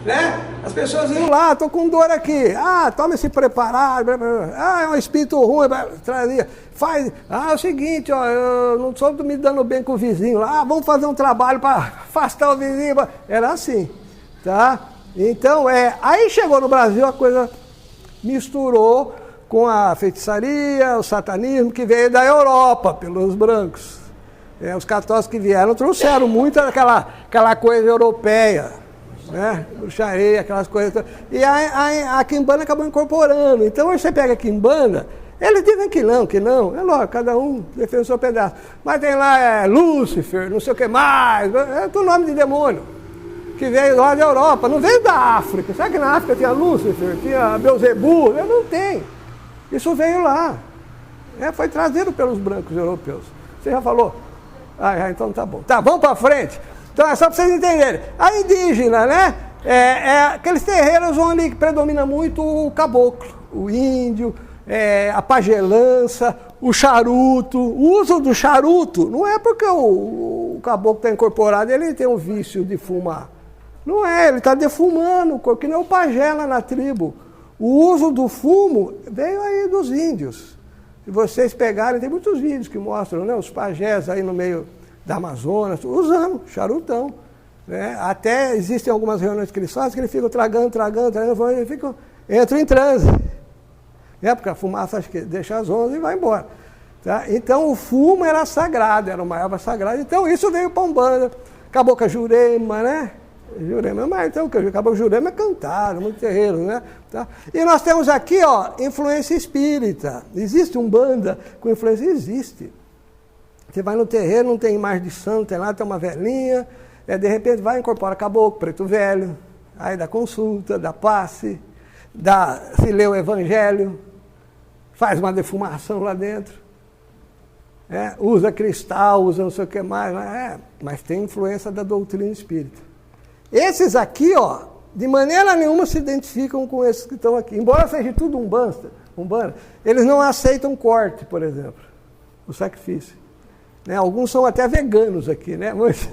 né? As pessoas iam lá, tô com dor aqui, toma esse preparado, é um espírito ruim, trazia, faz, é o seguinte, ó, eu não estou me dando bem com o vizinho lá, vamos fazer um trabalho para afastar o vizinho, era assim. Tá? Então, aí chegou no Brasil, a coisa misturou com a feitiçaria, o satanismo que veio da Europa, pelos brancos. Os católicos que vieram trouxeram muito aquela coisa europeia, né? Bruxaria, aquelas coisas. E a quimbanda acabou incorporando. Então, hoje você pega a quimbanda, eles dizem que não, é lógico, cada um defende o seu pedaço. Mas tem lá Lúcifer, não sei o que mais, é tudo nome de demônio, que veio lá da Europa, não veio da África. Sabe que na África tinha Lúcifer, tinha Beuzebu? Não tem. Isso veio lá. Foi trazido pelos brancos europeus. Você já falou? Então tá bom. Tá, vamos para frente. Então é só para vocês entenderem. A indígena, né? Aqueles terreiros onde predomina muito o caboclo, o índio, a pagelança, o charuto. O uso do charuto não é porque o caboclo está incorporado, ele tem um vício de fumar. Não é, ele está defumando, que nem o pajé lá na tribo. O uso do fumo veio aí dos índios. Se vocês pegarem, tem muitos vídeos que mostram, né, os pajés aí no meio da Amazonas, usando charutão. Né? Até existem algumas reuniões que eles fazem, que eles ficam tragando, entram em transe. Porque a fumaça acho que deixa as ondas e vai embora. Tá? Então o fumo era sagrado, era uma erva sagrada. Então isso veio para a Umbanda. Acabou com a Jurema, né? Mas então acabou com a Jurema, cantaram, muito terreiro, né? Tá? E nós temos aqui, influência espírita. Existe Umbanda com influência? Existe. Você vai no terreiro, não tem imagem de santo, tem lá, tem uma velhinha, de repente vai, incorpora caboclo, preto velho, aí dá consulta, dá passe, se lê o evangelho, faz uma defumação lá dentro, usa cristal, usa não sei o que mais, mas tem influência da doutrina espírita. Esses aqui, de maneira nenhuma se identificam com esses que estão aqui. Embora seja tudo Umbanda, eles não aceitam corte, por exemplo, o sacrifício. Né? Alguns são até veganos aqui, né? Mas,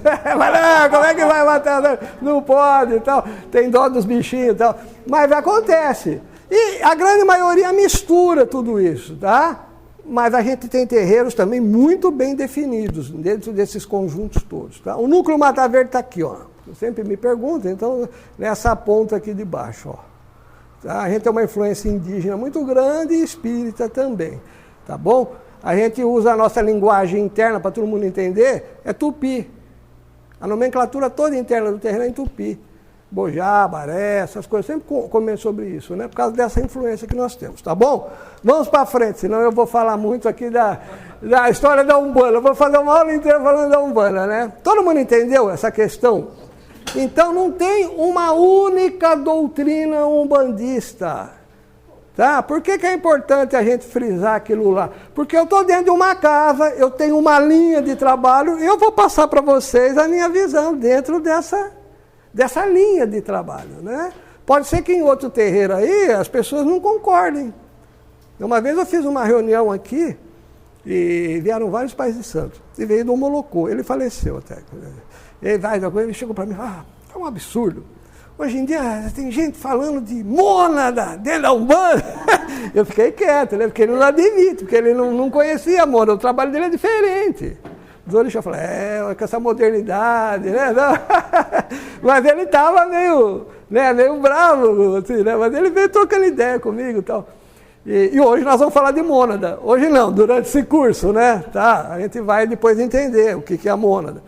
como é que vai matar? Não pode e tal. Tem dó dos bichinhos e tal. Mas acontece. E a grande maioria mistura tudo isso, tá? Mas a gente tem terreiros também muito bem definidos dentro desses conjuntos todos, tá? O núcleo Mata Verde está aqui, Sempre me perguntam, então, nessa ponta aqui de baixo, Tá? A gente tem uma influência indígena muito grande e espírita também, tá bom? A gente usa a nossa linguagem interna para todo mundo entender, é tupi. A nomenclatura toda interna do terreno é em tupi. Bojá, baré, essas coisas, sempre comento sobre isso, né? Por causa dessa influência que nós temos, tá bom? Vamos para frente, senão eu vou falar muito aqui da história da Umbanda. Eu vou fazer uma aula inteira falando da Umbanda, né? Todo mundo entendeu essa questão? Então não tem uma única doutrina umbandista. Tá? Por que é importante a gente frisar aquilo lá? Porque eu estou dentro de uma casa, eu tenho uma linha de trabalho e eu vou passar para vocês a minha visão dentro dessa linha de trabalho. Né? Pode ser que em outro terreiro aí as pessoas não concordem. Uma vez eu fiz uma reunião aqui e vieram vários pais de santo. E veio do Molocô, ele faleceu até. Ele chegou para mim, é um absurdo. Hoje em dia tem gente falando de mônada dentro da Umbanda. Eu fiquei quieto, né? Porque ele não admite, porque ele não conhecia a mônada, o trabalho dele é diferente. Os orixás falaram, com essa modernidade, né? Mas ele estava meio bravo, assim, né? Mas ele veio trocando ideia comigo e tal. E hoje nós vamos falar de mônada. Hoje não, durante esse curso, né? Tá? A gente vai depois entender o que é a mônada.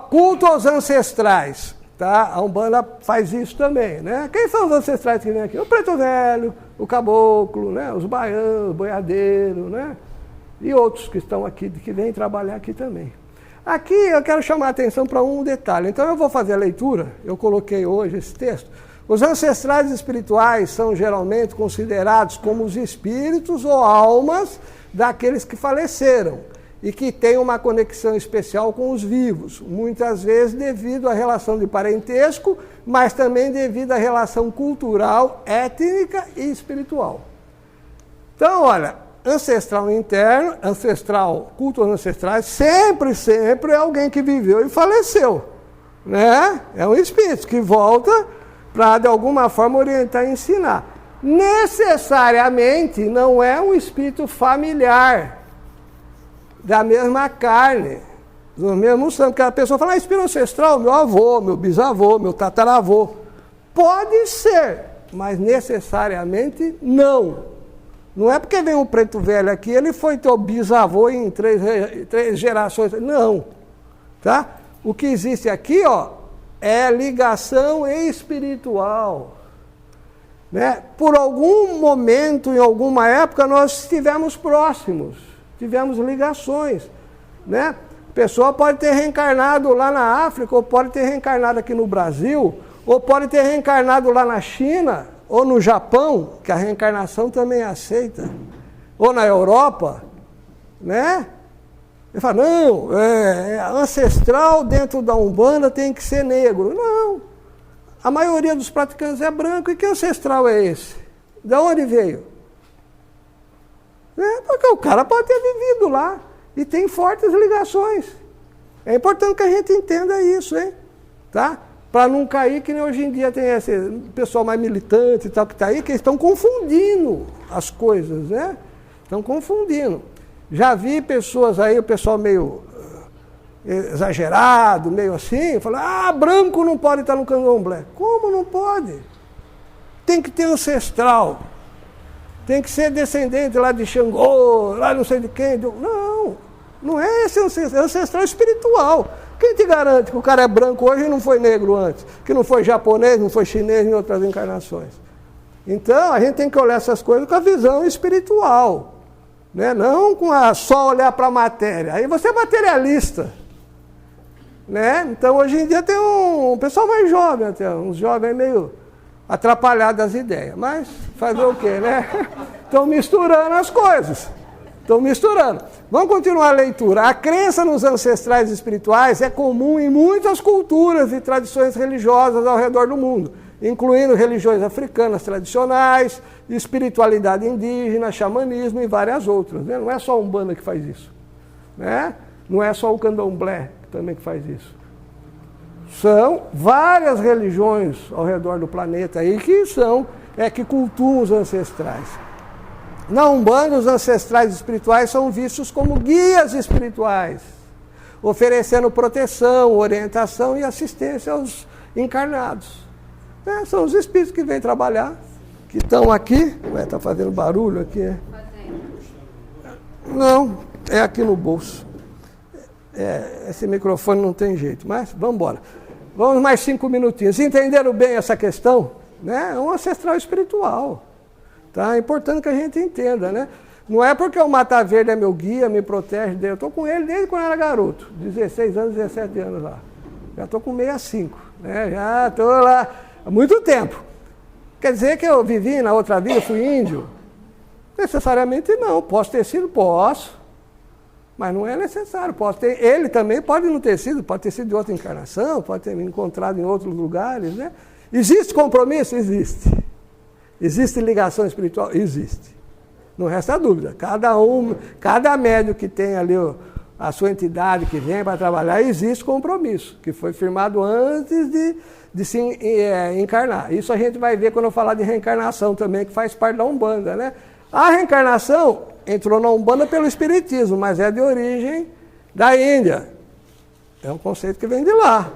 Culto aos ancestrais. Tá? A Umbanda faz isso também, né? Quem são os ancestrais que vêm aqui? O preto velho, o caboclo, né? Os baianos, o boiadeiro, né? E outros que estão aqui, que vêm trabalhar aqui também. Aqui eu quero chamar a atenção para um detalhe. Então eu vou fazer a leitura, eu coloquei hoje esse texto. Os ancestrais espirituais são geralmente considerados como os espíritos ou almas daqueles que faleceram e que têm uma conexão especial com os vivos, muitas vezes devido à relação de parentesco, mas também devido à relação cultural, étnica e espiritual. Então, olha, ancestral interno, culto aos ancestrais, sempre é alguém que viveu e faleceu, né? É um espírito que volta para, de alguma forma, orientar e ensinar. Necessariamente não é um espírito familiar, da mesma carne, Os mesmos santos, porque a pessoa fala, espírito ancestral, meu avô, meu bisavô, meu tataravô. Pode ser, mas necessariamente não. Não é porque vem um preto velho aqui, ele foi teu bisavô em três gerações. Não. Tá? O que existe aqui, ó, é ligação espiritual. Né? Por algum momento, em alguma época, nós estivemos próximos, tivemos ligações. Né? A pessoa pode ter reencarnado lá na África, ou pode ter reencarnado aqui no Brasil, ou pode ter reencarnado lá na China, ou no Japão, que a reencarnação também é aceita, ou na Europa, né? Ele fala, não, ancestral dentro da Umbanda tem que ser negro. Não, a maioria dos praticantes é branco, e que ancestral é esse? De onde veio? Porque o cara pode ter vivido lá, e tem fortes ligações. É importante que a gente entenda isso, hein? Tá? Para não cair, que nem hoje em dia tem esse pessoal mais militante e tal que está aí, que eles estão confundindo as coisas, né? Estão confundindo. Já vi pessoas aí, o pessoal meio exagerado, meio assim, falando, branco não pode estar no candomblé. Como não pode? Tem que ter ancestral. Tem que ser descendente lá de Xangô, lá não sei de quem. Não é esse ancestral, é ancestral espiritual. Quem te garante que o cara é branco hoje e não foi negro antes? Que não foi japonês, não foi chinês em outras encarnações? Então, a gente tem que olhar essas coisas com a visão espiritual. Né? Não só olhar para a matéria. Aí você é materialista. Né? Então, hoje em dia tem um pessoal mais jovem, até, uns jovens meio atrapalhados das ideias. Mas fazer o quê, né? Estão misturando as coisas. Estão misturando. Vamos continuar a leitura. A crença nos ancestrais espirituais é comum em muitas culturas e tradições religiosas ao redor do mundo, incluindo religiões africanas tradicionais, espiritualidade indígena, xamanismo e várias outras. Né? Não é só a Umbanda que faz isso. Né? Não é só o Candomblé também que faz isso. São várias religiões ao redor do planeta aí que cultuam os ancestrais. Na Umbanda, os ancestrais espirituais são vistos como guias espirituais, oferecendo proteção, orientação e assistência aos encarnados. São os espíritos que vêm trabalhar, que estão aqui. Está fazendo barulho aqui? Não, é aqui no bolso. Esse microfone não tem jeito, mas vamos embora. Vamos mais 5 minutinhos. Entenderam bem essa questão? Né? É um ancestral espiritual. Tá? É importante que a gente entenda, né? Não é porque o Mata Verde é meu guia, me protege. Eu estou com ele desde quando eu era garoto, 16 anos, 17 anos lá. Já estou com 65, né? Já estou lá há muito tempo. Quer dizer que eu vivi na outra vida, fui índio? Necessariamente não. Posso ter sido? Posso. Mas não é necessário. Ele também pode não ter sido, pode ter sido de outra encarnação, pode ter me encontrado em outros lugares, né? Existe compromisso? Existe. Existe ligação espiritual? Existe. Não resta dúvida. Cada médium que tem ali a sua entidade que vem para trabalhar, existe compromisso, que foi firmado antes de se encarnar. Isso a gente vai ver quando eu falar de reencarnação também, que faz parte da Umbanda, né? A reencarnação entrou na Umbanda pelo Espiritismo, mas é de origem da Índia. É um conceito que vem de lá.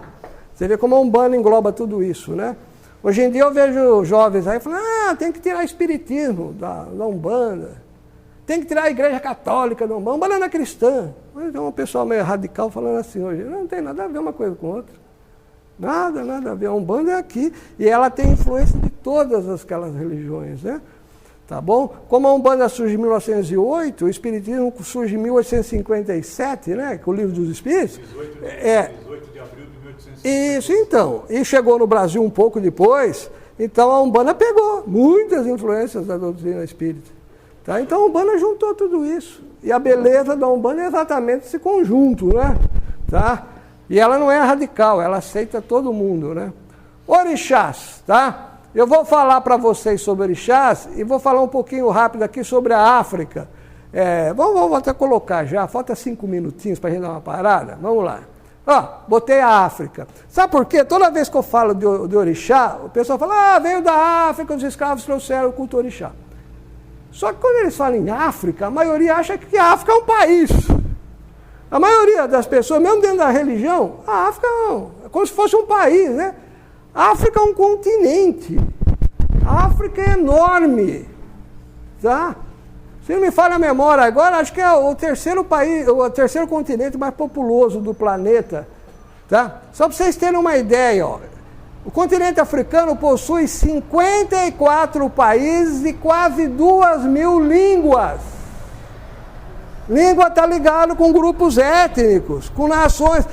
Você vê como a Umbanda engloba tudo isso, né? Hoje em dia eu vejo jovens aí falando, tem que tirar o Espiritismo da Umbanda, tem que tirar a Igreja Católica da Umbanda, Umbanda não é cristã. Mas tem um pessoal meio radical falando assim hoje, não tem nada a ver uma coisa com outra. Nada a ver. A Umbanda é aqui e ela tem influência de todas aquelas religiões, né? Tá bom? Como a Umbanda surge em 1908, o Espiritismo surge em 1857, né? Com o Livro dos Espíritos. 18 de abril de 1857. Isso, então. E chegou no Brasil um pouco depois, então a Umbanda pegou muitas influências da doutrina espírita. Tá? Então a Umbanda juntou tudo isso. E a beleza da Umbanda é exatamente esse conjunto, né? Tá? E ela não é radical, ela aceita todo mundo, né? Orixás, tá? Eu vou falar para vocês sobre orixás e vou falar um pouquinho rápido aqui sobre a África. Vamos até colocar já, falta 5 minutinhos para a gente dar uma parada. Vamos lá. Botei a África. Sabe por quê? Toda vez que eu falo de orixá, o pessoal fala, veio da África, os escravos trouxeram o culto orixá. Só que quando eles falam em África, a maioria acha que a África é um país. A maioria das pessoas, mesmo dentro da religião, a África é como se fosse um país, né? A África é um continente. A África é enorme. Tá? Se não me falha a memória agora, acho que é o terceiro país, o terceiro continente mais populoso do planeta. Tá? Só para vocês terem uma ideia, ó. O continente africano possui 54 países e quase 2.000 línguas. Língua está ligado com grupos étnicos, com nações.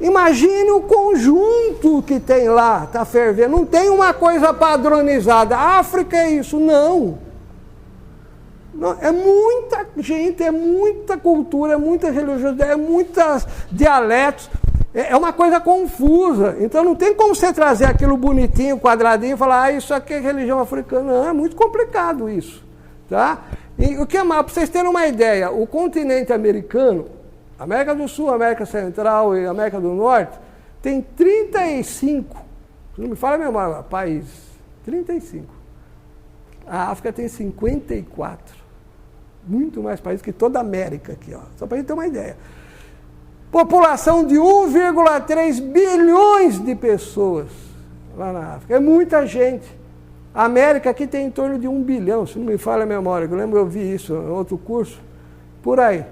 Imagine o conjunto que tem lá, está fervendo. Não tem uma coisa padronizada. A África é isso, não. É muita gente, é muita cultura, é muita religiosidade, é muitos dialetos. É uma coisa confusa. Então não tem como você trazer aquilo bonitinho, quadradinho, e falar, isso aqui é religião africana. Não, é muito complicado isso. Tá? E o que é mais, para vocês terem uma ideia, o continente americano, América do Sul, América Central e América do Norte, tem 35, se não me falha a memória, países. 35. A África tem 54. Muito mais países que toda a América aqui, ó. Só para a gente ter uma ideia. População de 1,3 bilhões de pessoas lá na África. É muita gente. A América aqui tem em torno de 1 bilhão, se não me falha a memória, eu lembro que eu vi isso em outro curso. Por aí.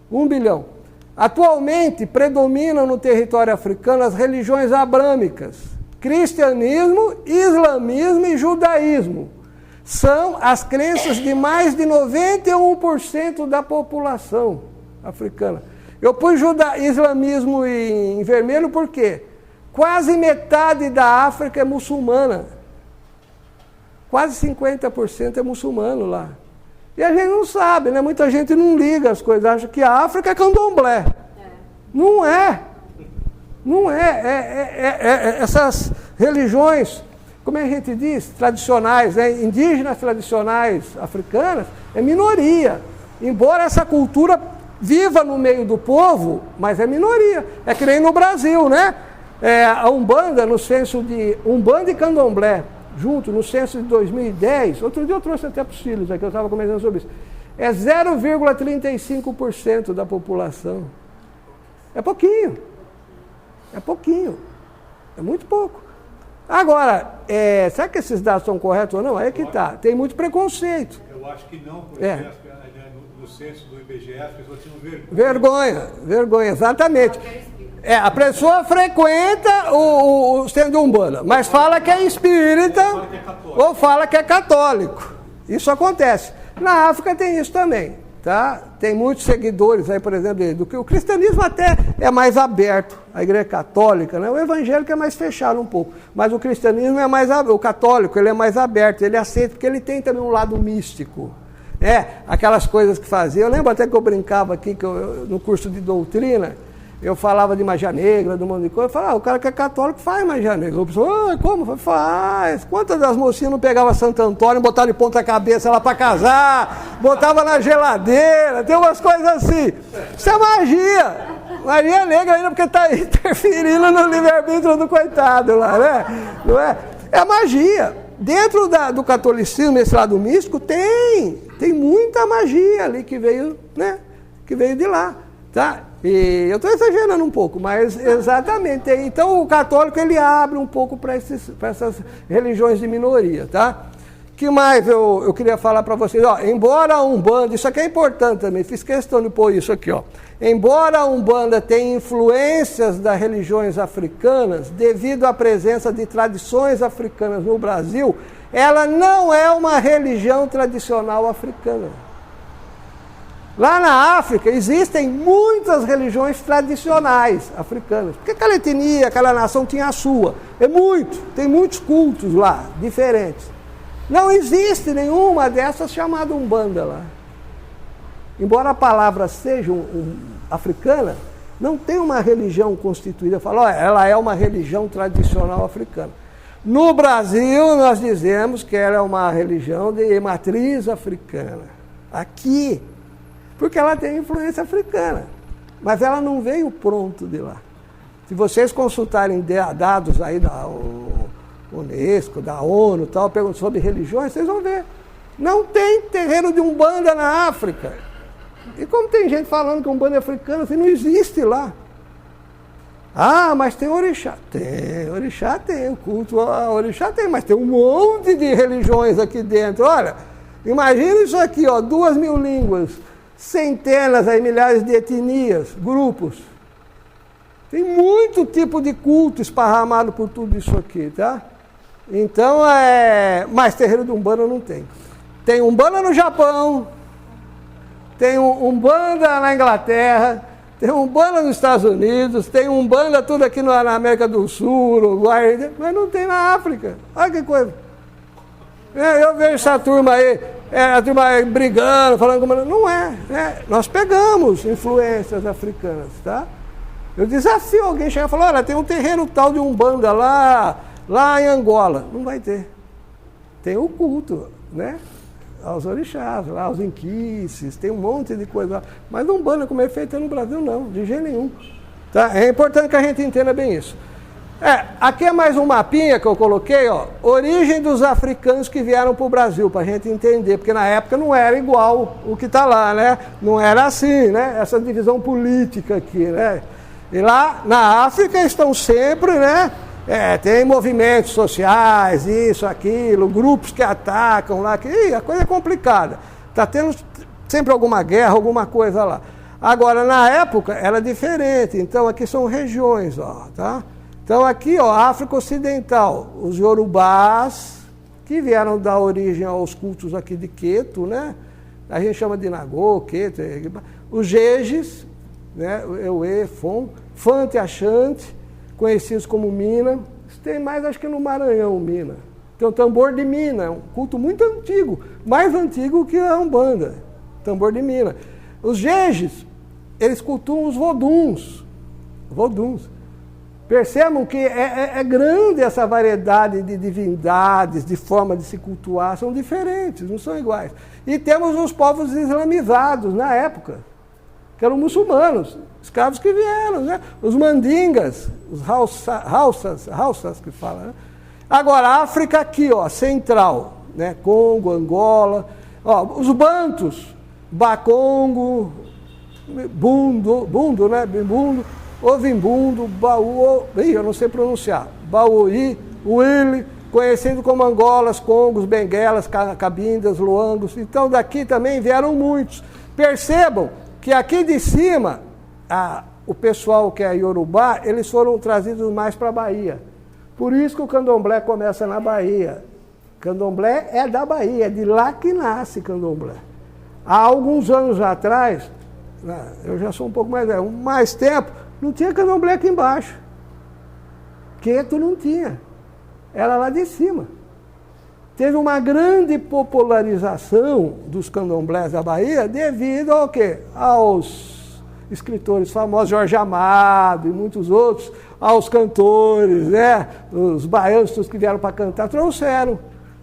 1 bilhão. Atualmente, predominam no território africano as religiões abrâmicas. Cristianismo, islamismo e judaísmo. São as crenças de mais de 91% da população africana. Eu pus islamismo em vermelho por quê? Quase metade da África é muçulmana. Quase 50% é muçulmano lá. E a gente não sabe, né? Muita gente não liga as coisas, acha que a África é candomblé. Não é. Não é. Essas religiões, como a gente diz, tradicionais, né? Indígenas tradicionais africanas, é minoria. Embora essa cultura viva no meio do povo, mas é minoria. É que nem no Brasil, né? A Umbanda, no senso de Umbanda e Candomblé, junto, no censo de 2010, outro dia eu trouxe até para os filhos, aqui eu estava comentando sobre isso, é 0,35% da população. É pouquinho. É pouquinho. É muito pouco. Agora, será que esses dados são corretos ou não? Aí que está. Tem muito preconceito. Eu acho que não, porque no censo do IBGE as pessoas tinham vergonha, exatamente. A pessoa frequenta o centro de Umbanda, mas fala que é espírita ou fala que é católico. Isso acontece. Na África tem isso também, tá? Tem muitos seguidores aí, por exemplo, do que o cristianismo até é mais aberto, a igreja católica, né? O evangélico é mais fechado um pouco, mas o cristianismo é mais aberto, o católico ele é mais aberto, ele aceita, porque ele tem também um lado místico. Aquelas coisas que fazia. Eu lembro até que eu brincava aqui, que no curso de doutrina, eu falava de magia negra, de um monte de coisa. Eu falava, o cara que é católico faz magia negra. A pessoa, como? Faz. Quantas das mocinhas não pegavam Santo Antônio, botavam de ponta cabeça lá para casar, botava na geladeira, tem umas coisas assim. Isso é magia. Magia negra ainda porque está interferindo no livre-arbítrio do coitado lá, né? Não é? É magia. Dentro do catolicismo, esse lado místico, tem muita magia ali que veio, né? Que veio de lá, tá? E eu estou exagerando um pouco, mas exatamente. Então o católico ele abre um pouco para essas religiões de minoria, tá? Que mais eu queria falar para vocês? Embora a Umbanda, isso aqui é importante também, fiz questão de pôr isso aqui, Embora a Umbanda tenha influências das religiões africanas, devido à presença de tradições africanas no Brasil, ela não é uma religião tradicional africana. Lá na África existem muitas religiões tradicionais africanas, porque aquela etnia, aquela nação tinha a sua. Tem muitos cultos lá, diferentes. Não existe nenhuma dessas chamada Umbanda lá. Embora a palavra seja africana, não tem uma religião constituída. Ela é uma religião tradicional africana. No Brasil, nós dizemos que ela é uma religião de matriz africana. Aqui, porque ela tem influência africana. Mas ela não veio pronto de lá. Se vocês consultarem dados aí da Unesco, da ONU, tal, perguntando sobre religiões, vocês vão ver. Não tem terreiro de Umbanda na África. E como tem gente falando que a Umbanda é africana, assim, não existe lá. Ah, mas tem orixá. Tem, orixá tem, o culto a orixá tem, mas tem um monte de religiões aqui dentro. Olha, imagina isso aqui, ó, 2.000 línguas, centenas, aí, milhares de etnias, grupos. Tem muito tipo de culto esparramado por tudo isso aqui, tá? Então, mas terreiro de Umbanda não tem. Tem Umbanda no Japão, tem Umbanda na Inglaterra, tem Umbanda nos Estados Unidos, tem Umbanda tudo aqui na América do Sul, Uruguai, mas não tem na África. Olha que coisa. Eu vejo essa turma aí, a turma aí brigando, falando como... Não é. Nós pegamos influências africanas, tá? Eu desafio alguém chegar e falar, olha, tem um terreiro tal de Umbanda lá em Angola. Não vai ter. Tem o culto, né? Aos orixás, lá, aos inquices, tem um monte de coisa lá. Mas Umbanda, como é feita no Brasil, não, de jeito nenhum. Tá? É importante que a gente entenda bem isso. Aqui é mais um mapinha que eu coloquei, ó. Origem dos africanos que vieram para o Brasil, para a gente entender, porque na época não era igual o que está lá, né? Não era assim, né? Essa divisão política aqui, né? E lá na África estão sempre, né? Tem movimentos sociais, isso, aquilo, grupos que atacam lá, a coisa é complicada. Está tendo sempre alguma guerra, alguma coisa lá. Agora, na época, era diferente. Então, aqui são regiões, ó, tá? Então, aqui, ó, África Ocidental, os Yorubás, que vieram dar origem aos cultos aqui de Queto, né? A gente chama de Nagô, Queto, os Jejes, né? Euê, Fon, Fante e Axante, conhecidos como Mina. Tem mais, acho que no Maranhão, Mina. Tem o tambor de Mina, é um culto muito antigo, mais antigo que a Umbanda, tambor de Mina. Os Jejes, eles cultuam os voduns. Percebam que é grande essa variedade de divindades, de forma de se cultuar, são diferentes, não são iguais. E temos os povos islamizados na época, que eram muçulmanos, escravos que vieram, né? Os mandingas, os Hausas que falam, né? Agora, a África aqui, ó, central, né? Congo, Angola, ó, os bantus, Bakongo, Bundo, né? Bimbundo, Ovimbundo, Baú, eu não sei pronunciar, Bauí, Uili, conhecido como Angolas, Congos, Benguelas, Cabindas, Luangos. Então, daqui também vieram muitos. Percebam que aqui de cima, o pessoal que é Yorubá, eles foram trazidos mais para a Bahia. Por isso que o candomblé começa na Bahia. Candomblé é da Bahia, é de lá que nasce candomblé. Há alguns anos atrás, eu já sou um pouco mais velho, mais tempo, não tinha candomblé aqui embaixo. Queto não tinha. Era lá de cima. Teve uma grande popularização dos candomblés da Bahia devido ao quê? Aos escritores famosos, Jorge Amado e muitos outros, aos cantores, né? Os baianos que vieram para cantar, trouxeram.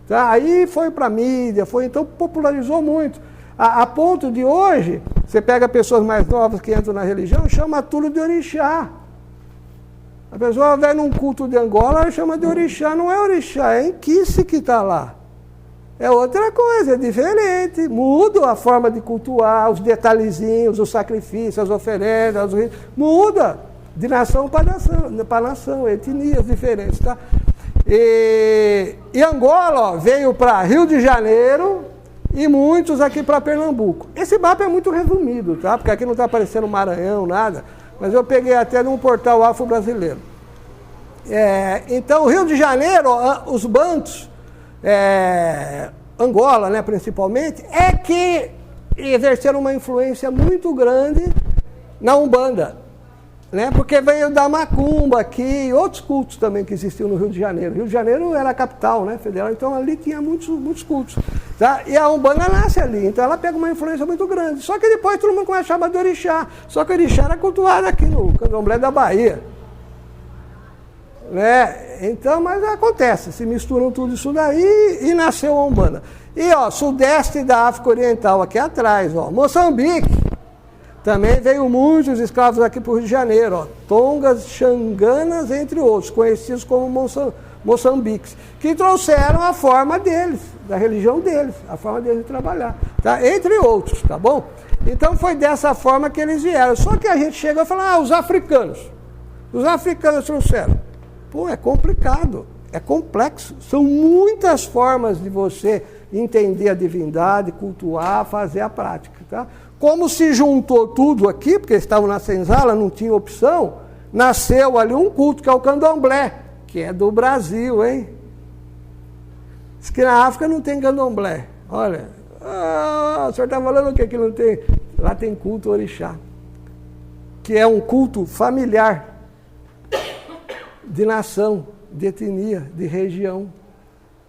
Tá? Aí foi para a mídia, então popularizou muito. A ponto de hoje, você pega pessoas mais novas que entram na religião, chama tudo de orixá. A pessoa vai num culto de Angola, ela chama de orixá, não é orixá, é inquice que está lá. É outra coisa, é diferente. Muda a forma de cultuar, os detalhezinhos, os sacrifícios, as oferendas, muda de nação para nação, etnias diferentes. Tá? E Angola, ó, veio para Rio de Janeiro e muitos aqui para Pernambuco. Esse mapa é muito resumido, tá? Porque aqui não está aparecendo Maranhão, nada. Mas eu peguei até num portal afro-brasileiro. Então, Rio de Janeiro, os bantus, Angola, né, principalmente, é que exerceram uma influência muito grande na Umbanda. Né, porque veio da Macumba aqui, outros cultos também que existiam no Rio de Janeiro. Rio de Janeiro era a capital, né, federal, então ali tinha muitos cultos. Tá? E a Umbanda nasce ali, então ela pega uma influência muito grande. Só que depois todo mundo começa a chamar de orixá. Só que o orixá era cultuado aqui no candomblé da Bahia. Né? Então, mas acontece, se misturam tudo isso daí e nasceu a Umbanda. E ó, sudeste da África Oriental, aqui atrás, ó, Moçambique. Também veio muitos escravos aqui para o Rio de Janeiro, ó, tongas, xanganas, entre outros, conhecidos como moçambiques, que trouxeram a forma deles, da religião deles, a forma deles de trabalhar, tá? Entre outros, tá bom? Então foi dessa forma que eles vieram. Só que a gente chega e fala, os africanos trouxeram. Pô, é complicado, é complexo. São muitas formas de você entender a divindade, cultuar, fazer a prática. Tá? Como se juntou tudo aqui, porque estavam na senzala, não tinha opção, nasceu ali um culto, que é o candomblé, que é do Brasil, hein? Diz que na África não tem candomblé. Olha, o senhor está falando o que aqui não tem? Lá tem culto orixá, que é um culto familiar, de nação, de etnia, de região.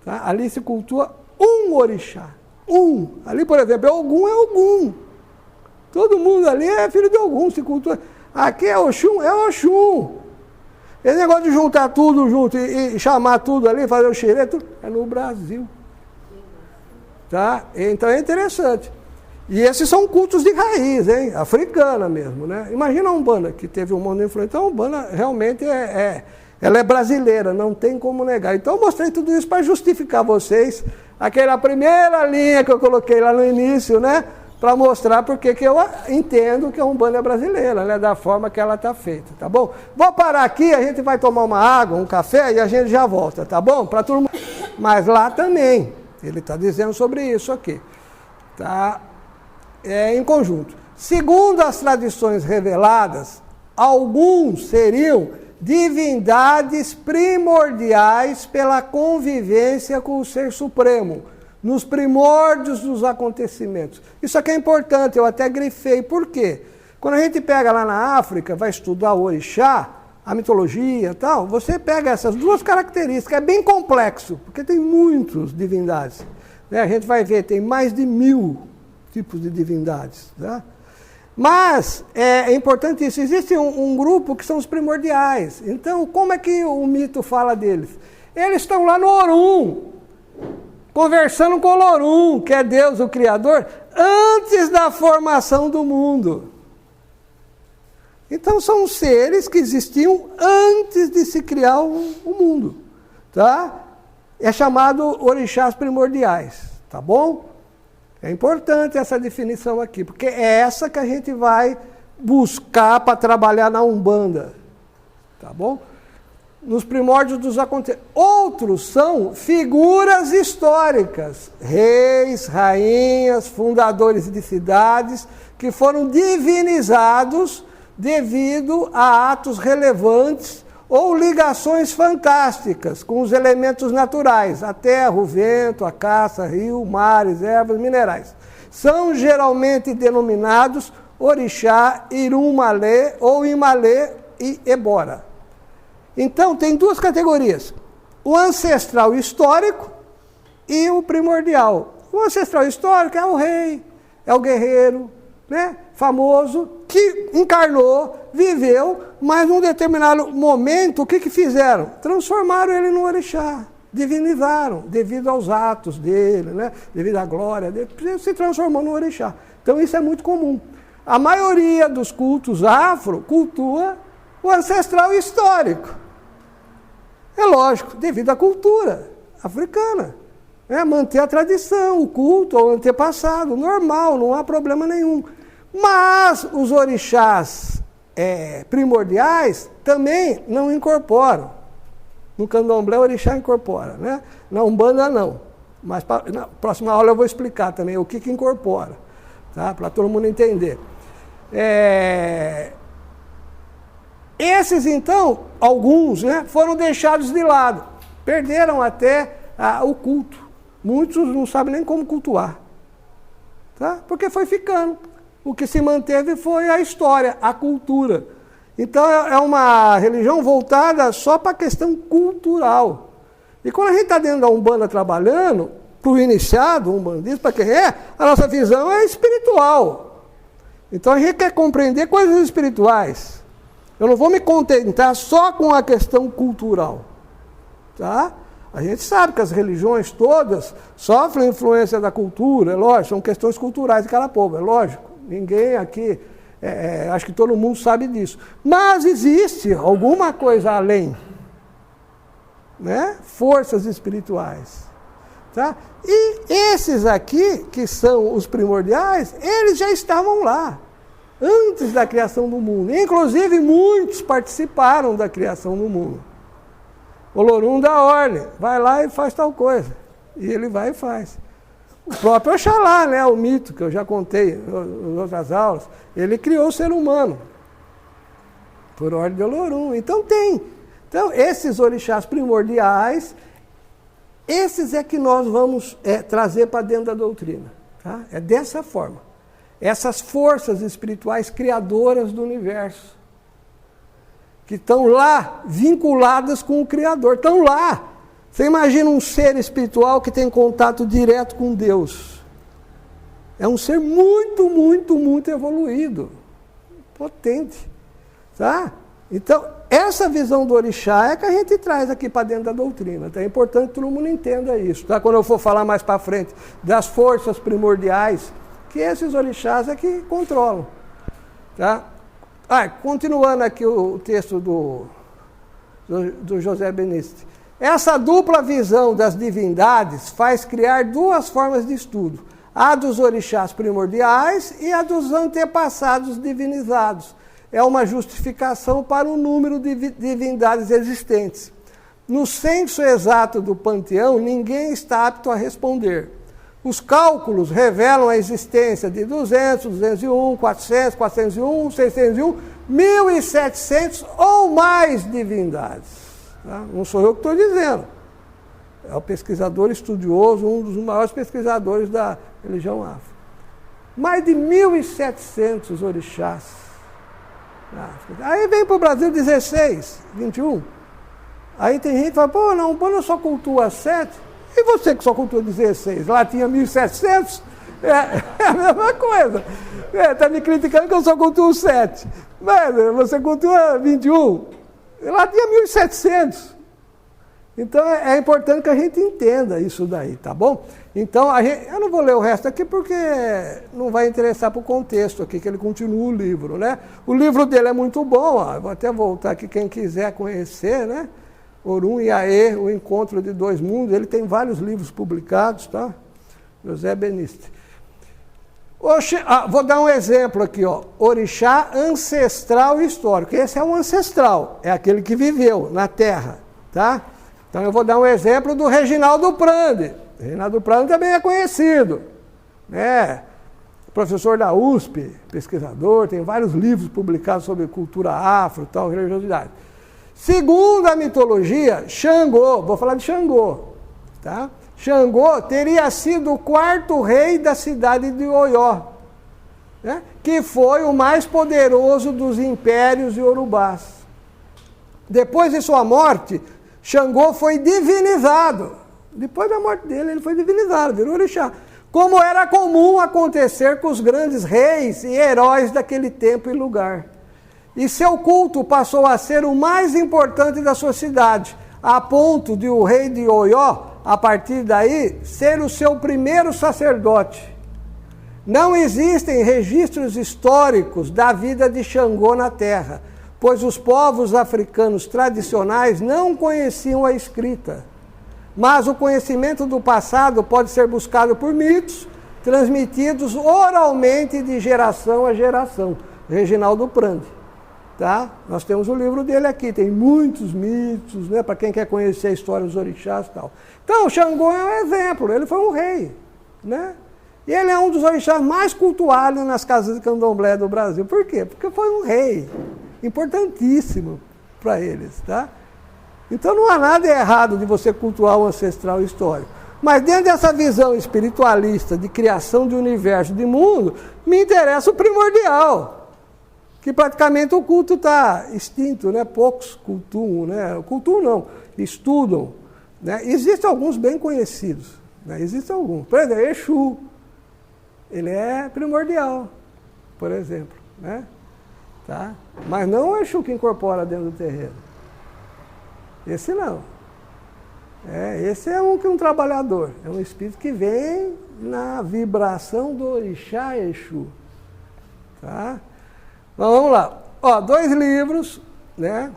Tá? Ali se cultua um orixá. Ali, por exemplo, Ogum é Ogum. Todo mundo ali é filho de Ogum, se cultua. Aqui é Oxum. Esse negócio de juntar tudo junto e chamar tudo ali, fazer o xerê, tudo, é no Brasil. Tá? Então é interessante. E esses são cultos de raiz, hein? Africana mesmo, né? Imagina a Umbanda, que teve um monte de influência. Então a Umbanda realmente ela é brasileira, não tem como negar. Então eu mostrei tudo isso para justificar vocês, aquela primeira linha que eu coloquei lá no início, né? Para mostrar porque que eu entendo que a Umbanda é brasileira, né? Da forma que ela está feita, tá bom? Vou parar aqui, a gente vai tomar uma água, um café e a gente já volta, tá bom? Para todo mundo. Mas lá também, ele está dizendo sobre isso aqui, tá? Em conjunto. Segundo as tradições reveladas, alguns seriam divindades primordiais pela convivência com o Ser Supremo, nos primórdios dos acontecimentos. Isso aqui é importante, eu até grifei. Por quê? Quando a gente pega lá na África, vai estudar o orixá, a mitologia e tal, você pega essas duas características, é bem complexo, porque tem muitas divindades. Né? A gente vai ver, tem mais de 1000 tipos de divindades. Tá? Mas é importante isso, existe um grupo que são os primordiais. Então, como é que o mito fala deles? Eles estão lá no Orum, conversando com o Lorum, que é Deus, o Criador, antes da formação do mundo. Então são seres que existiam antes de se criar o mundo. Tá? É chamado orixás primordiais. Tá bom? É importante essa definição aqui, porque é essa que a gente vai buscar para trabalhar na Umbanda. Tá bom? Nos primórdios dos acontecimentos. Outros são figuras históricas, reis, rainhas, fundadores de cidades, que foram divinizados devido a atos relevantes ou ligações fantásticas com os elementos naturais, a terra, o vento, a caça, rio, mares, ervas, minerais. São geralmente denominados orixá, Irumale ou Imale e Ebora. Então, tem duas categorias, o ancestral histórico e o primordial. O ancestral histórico é o rei, é o guerreiro, né, famoso, que encarnou, viveu, mas num determinado momento, o que fizeram? Transformaram ele no orixá, divinizaram, devido aos atos dele, né, devido à glória dele, se transformou no orixá. Então, isso é muito comum. A maioria dos cultos afro cultua o ancestral histórico. É lógico, devido à cultura africana. Manter a tradição, o culto ao antepassado, normal, não há problema nenhum. Mas os orixás primordiais também não incorporam. No candomblé o orixá incorpora, né? Na Umbanda não. Mas na próxima aula eu vou explicar também o que incorpora, tá? Para todo mundo entender. Esses, então, alguns, né, foram deixados de lado. Perderam até o culto. Muitos não sabem nem como cultuar. Tá? Porque foi ficando. O que se manteve foi a história, a cultura. Então, é uma religião voltada só para a questão cultural. E quando a gente está dentro da Umbanda trabalhando, para o iniciado, umbandista, para quem a nossa visão é espiritual. Então, a gente quer compreender coisas espirituais. Eu não vou me contentar só com a questão cultural. Tá? A gente sabe que as religiões todas sofrem influência da cultura, é lógico, são questões culturais de cada povo, é lógico. Ninguém aqui, acho que todo mundo sabe disso. Mas existe alguma coisa além, né? Forças espirituais. Tá? E esses aqui, que são os primordiais, eles já estavam lá, antes da criação do mundo. Inclusive, muitos participaram da criação do mundo. Olorum dá ordem, vai lá e faz tal coisa. E ele vai e faz. O próprio Oxalá, né, o mito que eu já contei em outras aulas, ele criou o ser humano, por ordem de Olorum. Então tem. Então, esses orixás primordiais, esses é que nós vamos trazer para dentro da doutrina. Tá? É dessa forma. Essas forças espirituais criadoras do universo, que estão lá, vinculadas com o Criador, estão lá. Você imagina um ser espiritual que tem contato direto com Deus. É um ser muito, muito, muito evoluído, potente. Tá? Então, essa visão do orixá é que a gente traz aqui para dentro da doutrina. Tá? É importante que todo mundo entenda isso. Tá? Quando eu for falar mais para frente das forças primordiais, que esses orixás é que controlam. Tá? Continuando aqui o texto do José Beniste. Essa dupla visão das divindades faz criar duas formas de estudo. A dos orixás primordiais e a dos antepassados divinizados. É uma justificação para o número de divindades existentes. No censo exato do panteão, ninguém está apto a responder. Os cálculos revelam a existência de 200, 201, 400, 401, 601, 1.700 ou mais divindades. Tá? Não sou eu que estou dizendo. É o pesquisador estudioso, um dos maiores pesquisadores da religião afro. Mais de 1.700 orixás. Aí vem para o Brasil 16, 21. Aí tem gente que fala, pô, não, eu só cultua 7. E você que só cultua 16? Lá tinha 1.700? É a mesma coisa. Está me criticando que eu só cultuo 7. Mas você cultua 21. Lá tinha 1.700. Então é importante que a gente entenda isso daí, tá bom? Então, eu não vou ler o resto aqui porque não vai interessar para o contexto aqui, que ele continua o livro, né? O livro dele é muito bom, ó, vou até voltar aqui, quem quiser conhecer, né? Orum e Aê, o Encontro de Dois Mundos, ele tem vários livros publicados, tá? José Beniste. Vou dar um exemplo aqui, ó. Orixá ancestral e histórico. Esse é um ancestral, é aquele que viveu na Terra, tá? Então eu vou dar um exemplo do Reginaldo Prandi. Reginaldo Prandi também é conhecido, né? Professor da USP, pesquisador, tem vários livros publicados sobre cultura afro e tal, religiosidade. Segundo a mitologia, Xangô, vou falar de Xangô, tá? Xangô teria sido o quarto rei da cidade de Oió, né? Que foi o mais poderoso dos impérios iorubás. Depois de sua morte, Xangô foi divinizado. Depois da morte dele, ele foi divinizado, virou orixá. Como era comum acontecer com os grandes reis e heróis daquele tempo e lugar. E seu culto passou a ser o mais importante da sua cidade, a ponto de o rei de Oió, a partir daí, ser o seu primeiro sacerdote. Não existem registros históricos da vida de Xangô na terra, pois os povos africanos tradicionais não conheciam a escrita. Mas o conhecimento do passado pode ser buscado por mitos, transmitidos oralmente de geração a geração. Reginaldo Prandi. Tá? Nós temos o livro dele aqui, tem muitos mitos, né, para quem quer conhecer a história dos orixás e tal. Então, o Xangô é um exemplo, ele foi um rei, né? E ele é um dos orixás mais cultuados nas casas de candomblé do Brasil. Por quê? Porque foi um rei, importantíssimo para eles, tá? Então não há nada errado de você cultuar o ancestral histórico. Mas dentro dessa visão espiritualista de criação de universo, de mundo, me interessa o primordial. Que praticamente o culto está extinto, né? Poucos cultuam, né? Cultuam não, estudam. Né? Existem alguns bem conhecidos, né? Existem alguns. Por exemplo, Exu, ele é primordial, por exemplo. Né? Tá? Mas não o Exu que incorpora dentro do terreiro. Esse não. Esse é um trabalhador, é um espírito que vem na vibração do orixá Exu. Tá? Então, vamos lá. Ó, 2 livros, né,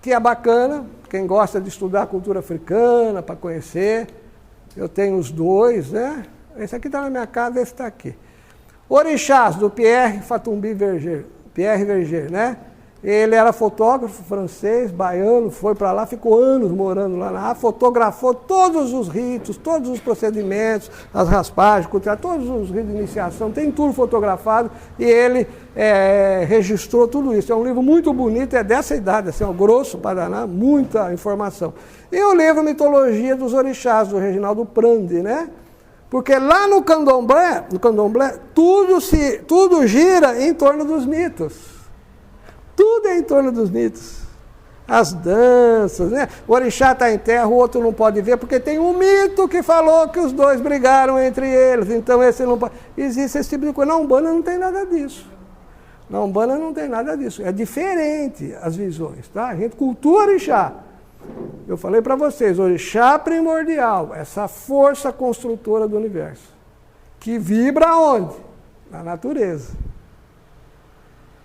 que é bacana, quem gosta de estudar a cultura africana, para conhecer, Eu tenho os dois, né? Esse aqui está na minha casa, esse está aqui. Orixás, do Pierre Fatumbi Verger. Pierre Verger, né? Ele era fotógrafo francês, baiano, foi para lá, ficou anos morando lá na África, fotografou todos os ritos, todos os procedimentos, as raspagens, todos os ritos de iniciação, tem tudo fotografado e ele registrou tudo isso. É um livro muito bonito, é dessa idade, assim, grosso para danar, muita informação. E o livro Mitologia dos Orixás, do Reginaldo Prandi, né? Porque lá no candomblé tudo gira em torno dos mitos. Tudo é em torno dos mitos. As danças, né? O orixá está em terra, o outro não pode ver, porque tem um mito que falou que os dois brigaram entre eles, então esse não pode. Existe esse tipo de coisa. Na Umbanda não tem nada disso. Na Umbanda não tem nada disso. É diferente as visões, tá? A gente cultua orixá. Eu falei para vocês, orixá primordial, essa força construtora do universo, que vibra onde? Na natureza.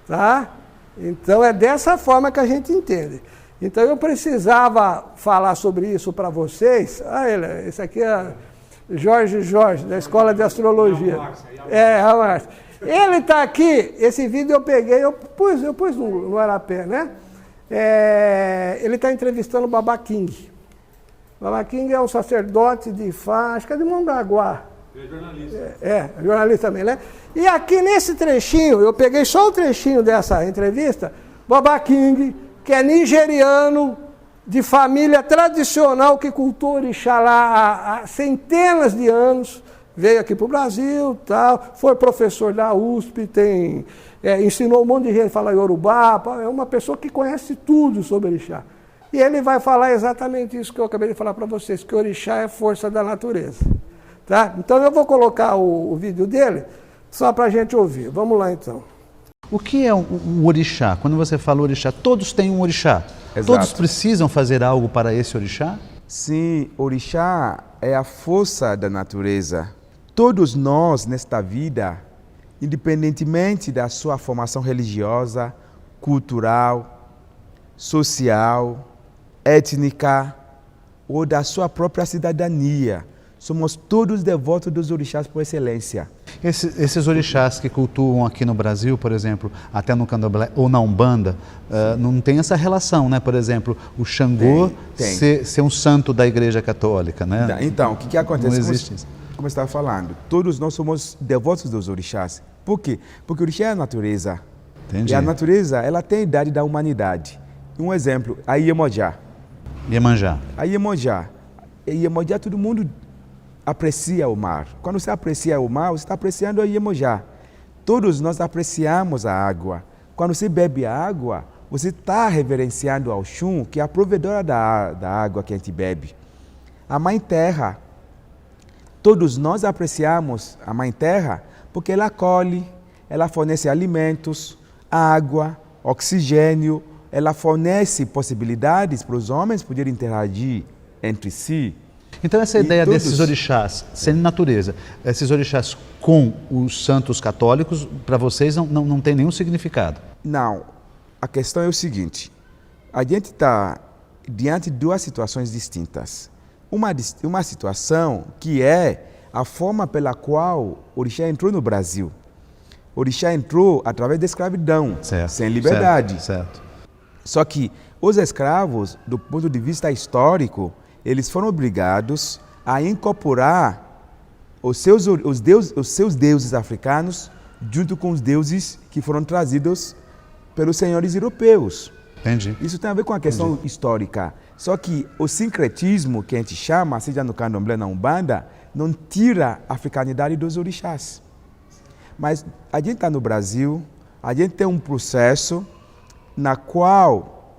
Tá? Então é dessa forma que a gente entende. Então eu precisava falar sobre isso para vocês. Esse aqui é Jorge, da Escola de Astrologia. A Márcia. Ele está aqui, esse vídeo eu peguei, eu pus no Arapé, né? Ele está entrevistando o Baba King. Baba King é um sacerdote de Ifá, acho que é de Mongaguá. Ele é jornalista. Jornalista também, né? E aqui nesse trechinho, eu peguei só o trechinho dessa entrevista, Baba King, que é nigeriano, de família tradicional, que cultua orixá lá há centenas de anos, veio aqui para o Brasil, tal, foi professor da USP, ensinou um monte de gente a falar Yorubá, é uma pessoa que conhece tudo sobre orixá. E ele vai falar exatamente isso que eu acabei de falar para vocês, que orixá é força da natureza. Tá? Então eu vou colocar o vídeo dele, só para a gente ouvir. Vamos lá então. O que é um orixá? Quando você fala orixá, todos têm um orixá. Exato. Todos precisam fazer algo para esse orixá? Sim, orixá é a força da natureza. Todos nós, nesta vida, independentemente da sua formação religiosa, cultural, social, étnica ou da sua própria cidadania, somos todos devotos dos orixás por excelência. Esses orixás que cultuam aqui no Brasil, por exemplo, até no candomblé ou na Umbanda, não tem essa relação, né? Por exemplo, o Xangô ser um santo da Igreja Católica, né? Então, o que acontece? Não existe isso. Como eu estava falando, todos nós somos devotos dos orixás. Por quê? Porque o orixá é a natureza. Entendi. E a natureza, ela tem a idade da humanidade. Um exemplo, a Iemanjá. Iemanjá. A Iemanjá. Iemanjá, todo mundo aprecia o mar. Quando você aprecia o mar, você está apreciando a Iemanjá. Todos nós apreciamos a água. Quando você bebe a água, você está reverenciando ao Xum, que é a provedora da água que a gente bebe. A Mãe Terra. Todos nós apreciamos a Mãe Terra porque ela acolhe, ela fornece alimentos, água, oxigênio, ela fornece possibilidades para os homens poderem interagir entre si. Então essa ideia desses orixás, sendo natureza, esses orixás com os santos católicos, para vocês não tem nenhum significado? Não. A questão é o seguinte, a gente está diante de duas situações distintas. Uma situação que é a forma pela qual o orixá entrou no Brasil. O orixá entrou através da escravidão, certo, sem liberdade. Certo. Só que os escravos, do ponto de vista histórico, eles foram obrigados a incorporar os seus deuses africanos junto com os deuses que foram trazidos pelos senhores europeus. Entendi. Isso tem a ver com a questão histórica. Só que o sincretismo, que a gente chama, seja no candomblé, na Umbanda, não tira a africanidade dos orixás. Mas a gente está no Brasil, a gente tem um processo na qual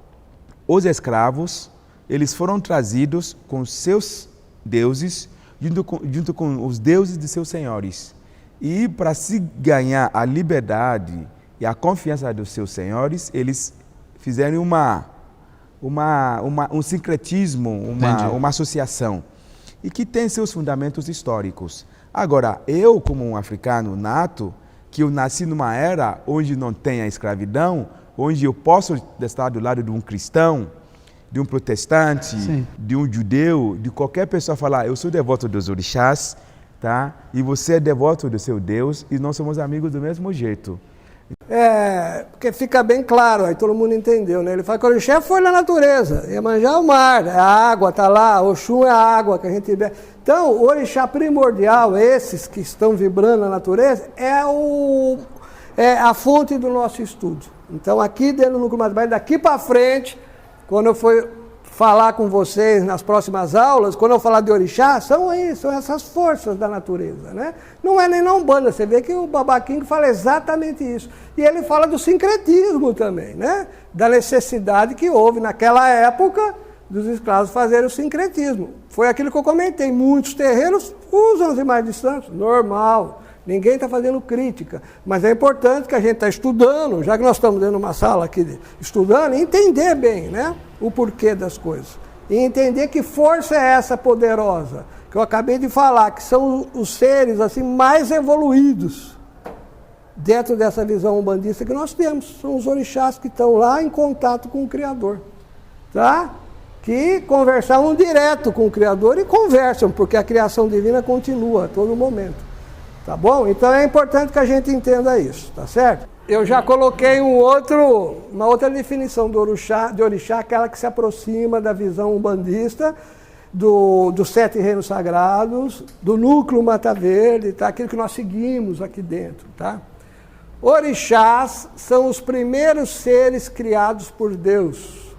os escravos, eles foram trazidos com seus deuses, junto com os deuses de seus senhores. E para se ganhar a liberdade e a confiança dos seus senhores, eles fizeram um sincretismo, uma associação, e que tem seus fundamentos históricos. Agora, eu como um africano nato, que eu nasci numa era onde não tem a escravidão, onde eu posso estar do lado de um cristão, de um protestante, Sim. de um judeu, de qualquer pessoa falar, eu sou devoto dos orixás, tá? E você é devoto do seu Deus e nós somos amigos do mesmo jeito. Porque fica bem claro, aí todo mundo entendeu, né? Ele fala que o orixá foi na natureza, Iemanjá é o mar, a água está lá, Oxum é a água que a gente bebe. Então, o orixá primordial, esses que estão vibrando na natureza, é a fonte do nosso estudo. Então, aqui dentro do Núcleo Matemático, daqui para frente, quando eu for falar com vocês nas próximas aulas, quando eu falar de orixá, são essas forças da natureza, né? Não é nem na Umbanda, você vê que o Baba King fala exatamente isso. E ele fala do sincretismo também, né? Da necessidade que houve naquela época dos escravos fazerem o sincretismo. Foi aquilo que eu comentei, muitos terreiros usam as imagens de santos, normal. Ninguém está fazendo crítica, mas é importante que a gente está estudando, já que nós estamos dentro de uma sala aqui estudando, entender bem, né, o porquê das coisas. E entender que força é essa poderosa, que eu acabei de falar, que são os seres assim, mais evoluídos dentro dessa visão umbandista que nós temos. São os orixás que estão lá em contato com o Criador, tá? Que conversavam direto com o Criador e conversam, porque a criação divina continua a todo momento. Tá bom? Então é importante que a gente entenda isso, tá certo? Eu já coloquei uma outra definição de orixá, aquela que se aproxima da visão umbandista, dos 7 reinos sagrados, do núcleo Mata Verde, tá? Aquilo que nós seguimos aqui dentro, tá? Orixás são os primeiros seres criados por Deus.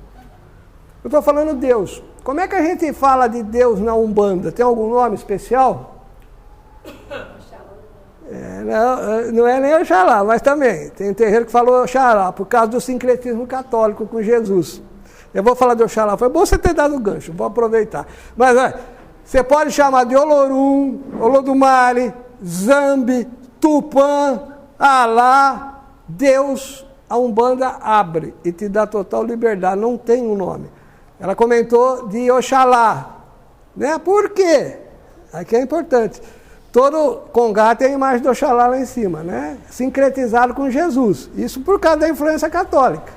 Eu estou falando Deus. Como é que a gente fala de Deus na Umbanda? Tem algum nome especial? Não é nem Oxalá, mas também tem um terreiro que falou Oxalá, por causa do sincretismo católico com Jesus. Eu vou falar de Oxalá, foi bom você ter dado o gancho, vou aproveitar. Mas você pode chamar de Olorum, Olodumare, Zambi, Tupã, Alá, Deus. A Umbanda abre e te dá total liberdade, não tem um nome. Ela comentou de Oxalá, né? Por quê? Aqui é importante. Todo congá tem a imagem do Oxalá lá em cima, né? Sincretizado com Jesus. Isso por causa da influência católica.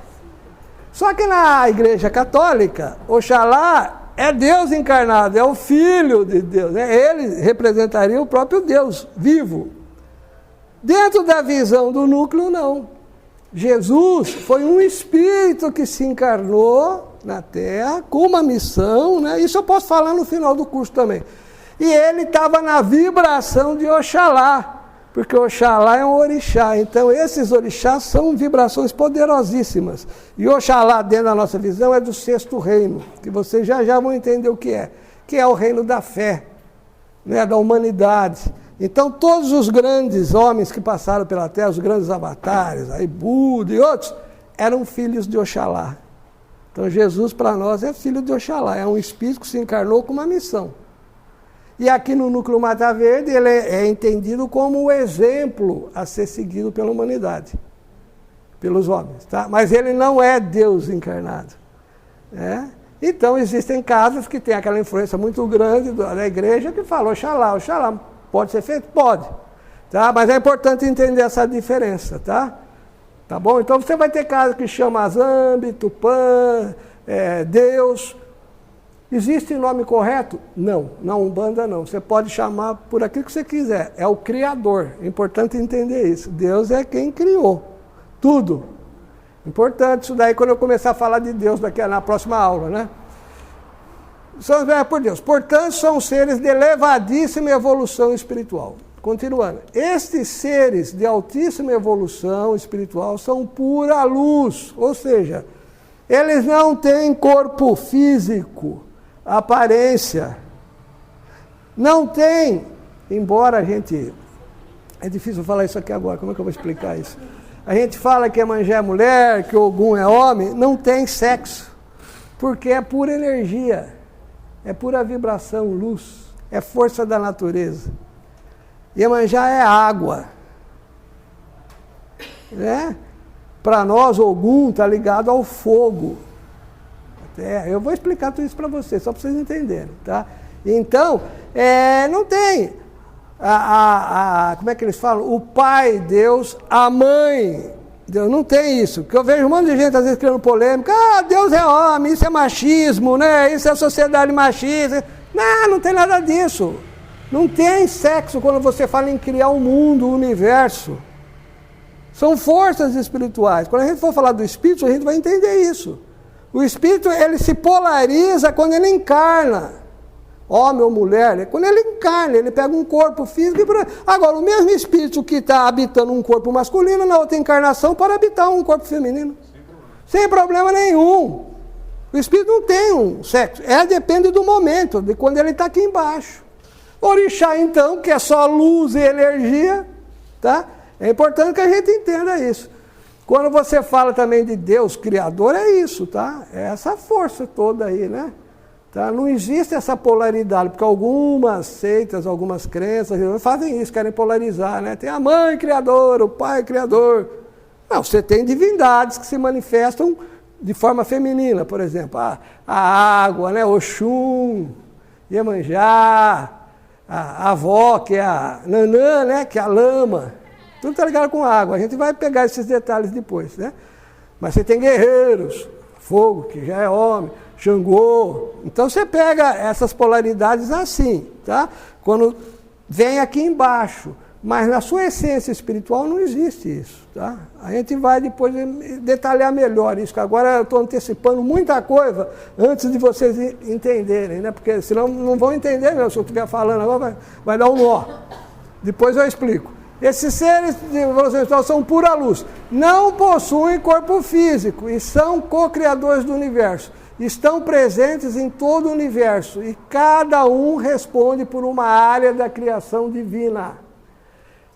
Só que na Igreja Católica, Oxalá é Deus encarnado, é o Filho de Deus, né? Ele representaria o próprio Deus vivo. Dentro da visão do núcleo, não. Jesus foi um espírito que se encarnou na Terra com uma missão, né? Isso eu posso falar no final do curso também. E ele estava na vibração de Oxalá, porque Oxalá é um orixá. Então, esses orixás são vibrações poderosíssimas. E Oxalá, dentro da nossa visão, é do 6º reino, que vocês já vão entender o que é o reino da fé, né, da humanidade. Então, todos os grandes homens que passaram pela Terra, os grandes avatares, aí Buda e outros, eram filhos de Oxalá. Então, Jesus, para nós, é filho de Oxalá, é um espírito que se encarnou com uma missão. E aqui no Núcleo Mata Verde ele é entendido como o exemplo a ser seguido pela humanidade, pelos homens, tá? Mas ele não é Deus encarnado, né? Então existem casas que têm aquela influência muito grande da igreja que fala Oxalá, Oxalá pode ser feito? Pode, tá? Mas é importante entender essa diferença, tá? Tá bom? Então você vai ter casas que chama Zambi, Tupã, Deus. Existe nome correto? Não, na Umbanda não. Você pode chamar por aquilo que você quiser. É o Criador. É importante entender isso. Deus é quem criou tudo. Importante isso daí quando eu começar a falar de Deus daqui na próxima aula, né? São por Deus. Portanto, são seres de elevadíssima evolução espiritual. Continuando. Estes seres de altíssima evolução espiritual são pura luz. Ou seja, eles não têm corpo físico, aparência, não tem, embora a gente, é difícil falar isso aqui agora, como é que eu vou explicar isso? A gente fala que Iemanjá é mulher, que Ogum é homem, não tem sexo, porque é pura energia, é pura vibração, luz, é força da natureza. Iemanjá é água, né? Para nós, Ogum está ligado ao fogo. Eu vou explicar tudo isso para vocês, só para vocês entenderem, tá? Então, não tem, como é que eles falam? O Pai, Deus, a Mãe, Deus não tem isso. Porque eu vejo um monte de gente às vezes criando polêmica. Ah, Deus é homem, isso é machismo, né? Isso é sociedade machista. Não, não tem nada disso. Não tem sexo quando você fala em criar um mundo, um universo. São forças espirituais. Quando a gente for falar do espírito, a gente vai entender isso. O espírito, ele se polariza quando ele encarna. Homem ou mulher, quando ele encarna, ele pega um corpo físico. Agora, o mesmo espírito que está habitando um corpo masculino, na outra encarnação, pode habitar um corpo feminino. Sem problema nenhum. O espírito não tem um sexo. Depende do momento, de quando ele está aqui embaixo. Orixá, então, que é só luz e energia, tá? É importante que a gente entenda isso. Quando você fala também de Deus Criador, é isso, tá? É essa força toda aí, né? Tá? Não existe essa polaridade, porque algumas seitas, algumas crenças fazem isso, querem polarizar, né? Tem a mãe criadora, o pai criador. Não, você tem divindades que se manifestam de forma feminina, por exemplo, a água, né? Oxum, Iemanjá, a avó, que é a Nanã, né? Que é a lama. Tudo está ligado com água. A gente vai pegar esses detalhes depois, né? Mas você tem guerreiros, fogo, que já é homem, Xangô. Então você pega essas polaridades assim, tá? Quando vem aqui embaixo. Mas na sua essência espiritual não existe isso, tá? A gente vai depois detalhar melhor isso, que agora eu estou antecipando muita coisa antes de vocês entenderem, né? Porque senão não vão entender mesmo, se eu estiver falando agora vai dar um nó. Depois eu explico. Esses seres de evolução espiritual são pura luz, não possuem corpo físico e são co-criadores do universo. Estão presentes em todo o universo e cada um responde por uma área da criação divina.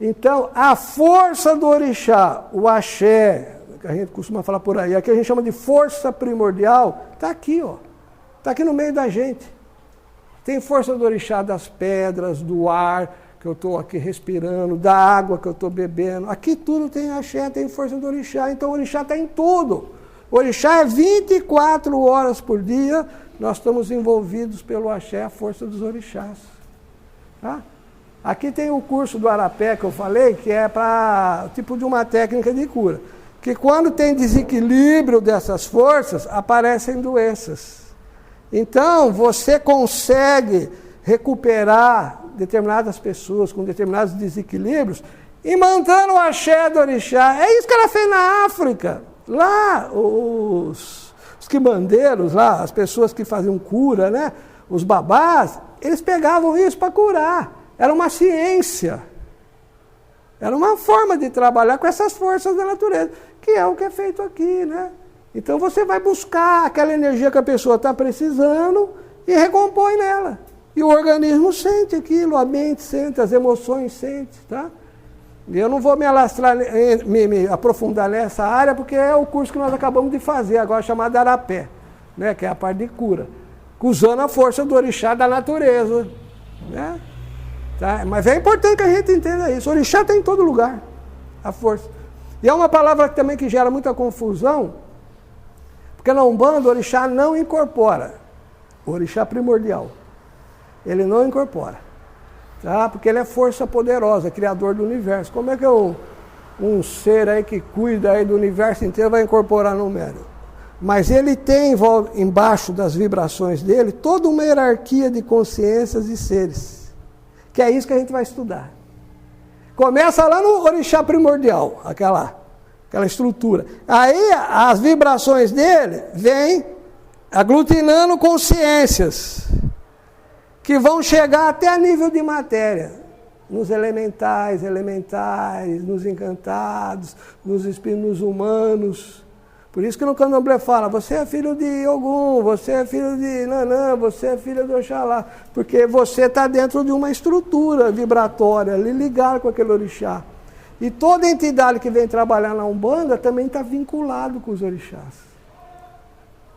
Então, a força do orixá, o axé, que a gente costuma falar por aí, aqui a gente chama de força primordial, está aqui, ó. Está aqui no meio da gente. Tem força do orixá das pedras, do ar que eu estou aqui respirando, da água que eu estou bebendo. Aqui tudo tem axé, tem força do orixá. Então o orixá está em tudo. O orixá é 24 horas por dia, nós estamos envolvidos pelo axé, a força dos orixás. Tá? Aqui tem o curso do Arapé que eu falei, que é para tipo de uma técnica de cura. Que quando tem desequilíbrio dessas forças, aparecem doenças. Então, você consegue recuperar determinadas pessoas com determinados desequilíbrios e mantendo o axé do orixá. É isso que ela fez na África. Lá, os quimandeiros, lá, as pessoas que faziam cura, né? Os babás, eles pegavam isso para curar. Era uma ciência. Era uma forma de trabalhar com essas forças da natureza, que é o que é feito aqui, né? Então você vai buscar aquela energia que a pessoa está precisando e recompõe nela. E o organismo sente aquilo, a mente sente, as emoções sente, tá? E eu não vou me alastrar, me aprofundar nessa área, porque é o curso que nós acabamos de fazer, agora chamado Arapé, né? Que é a parte de cura. Usando a força do orixá da natureza, né? Tá? Mas é importante que a gente entenda isso. O orixá está em todo lugar, a força. E é uma palavra também que gera muita confusão, porque na Umbanda o orixá não incorpora. O orixá primordial. Ele não incorpora. Tá? Porque ele é força poderosa, criador do universo. Como é que um ser aí que cuida aí do universo inteiro vai incorporar no médium? Mas ele tem embaixo das vibrações dele toda uma hierarquia de consciências e seres. Que é isso que a gente vai estudar. Começa lá no orixá primordial, aquela estrutura. Aí as vibrações dele vêm aglutinando consciências que vão chegar até a nível de matéria. Nos elementais, nos encantados, nos espíritos, nos humanos. Por isso que no Candomblé fala, você é filho de Ogum, você é filho de Nanã, você é filho de Oxalá. Porque você está dentro de uma estrutura vibratória, ali ligado com aquele orixá. E toda entidade que vem trabalhar na Umbanda também está vinculado com os orixás.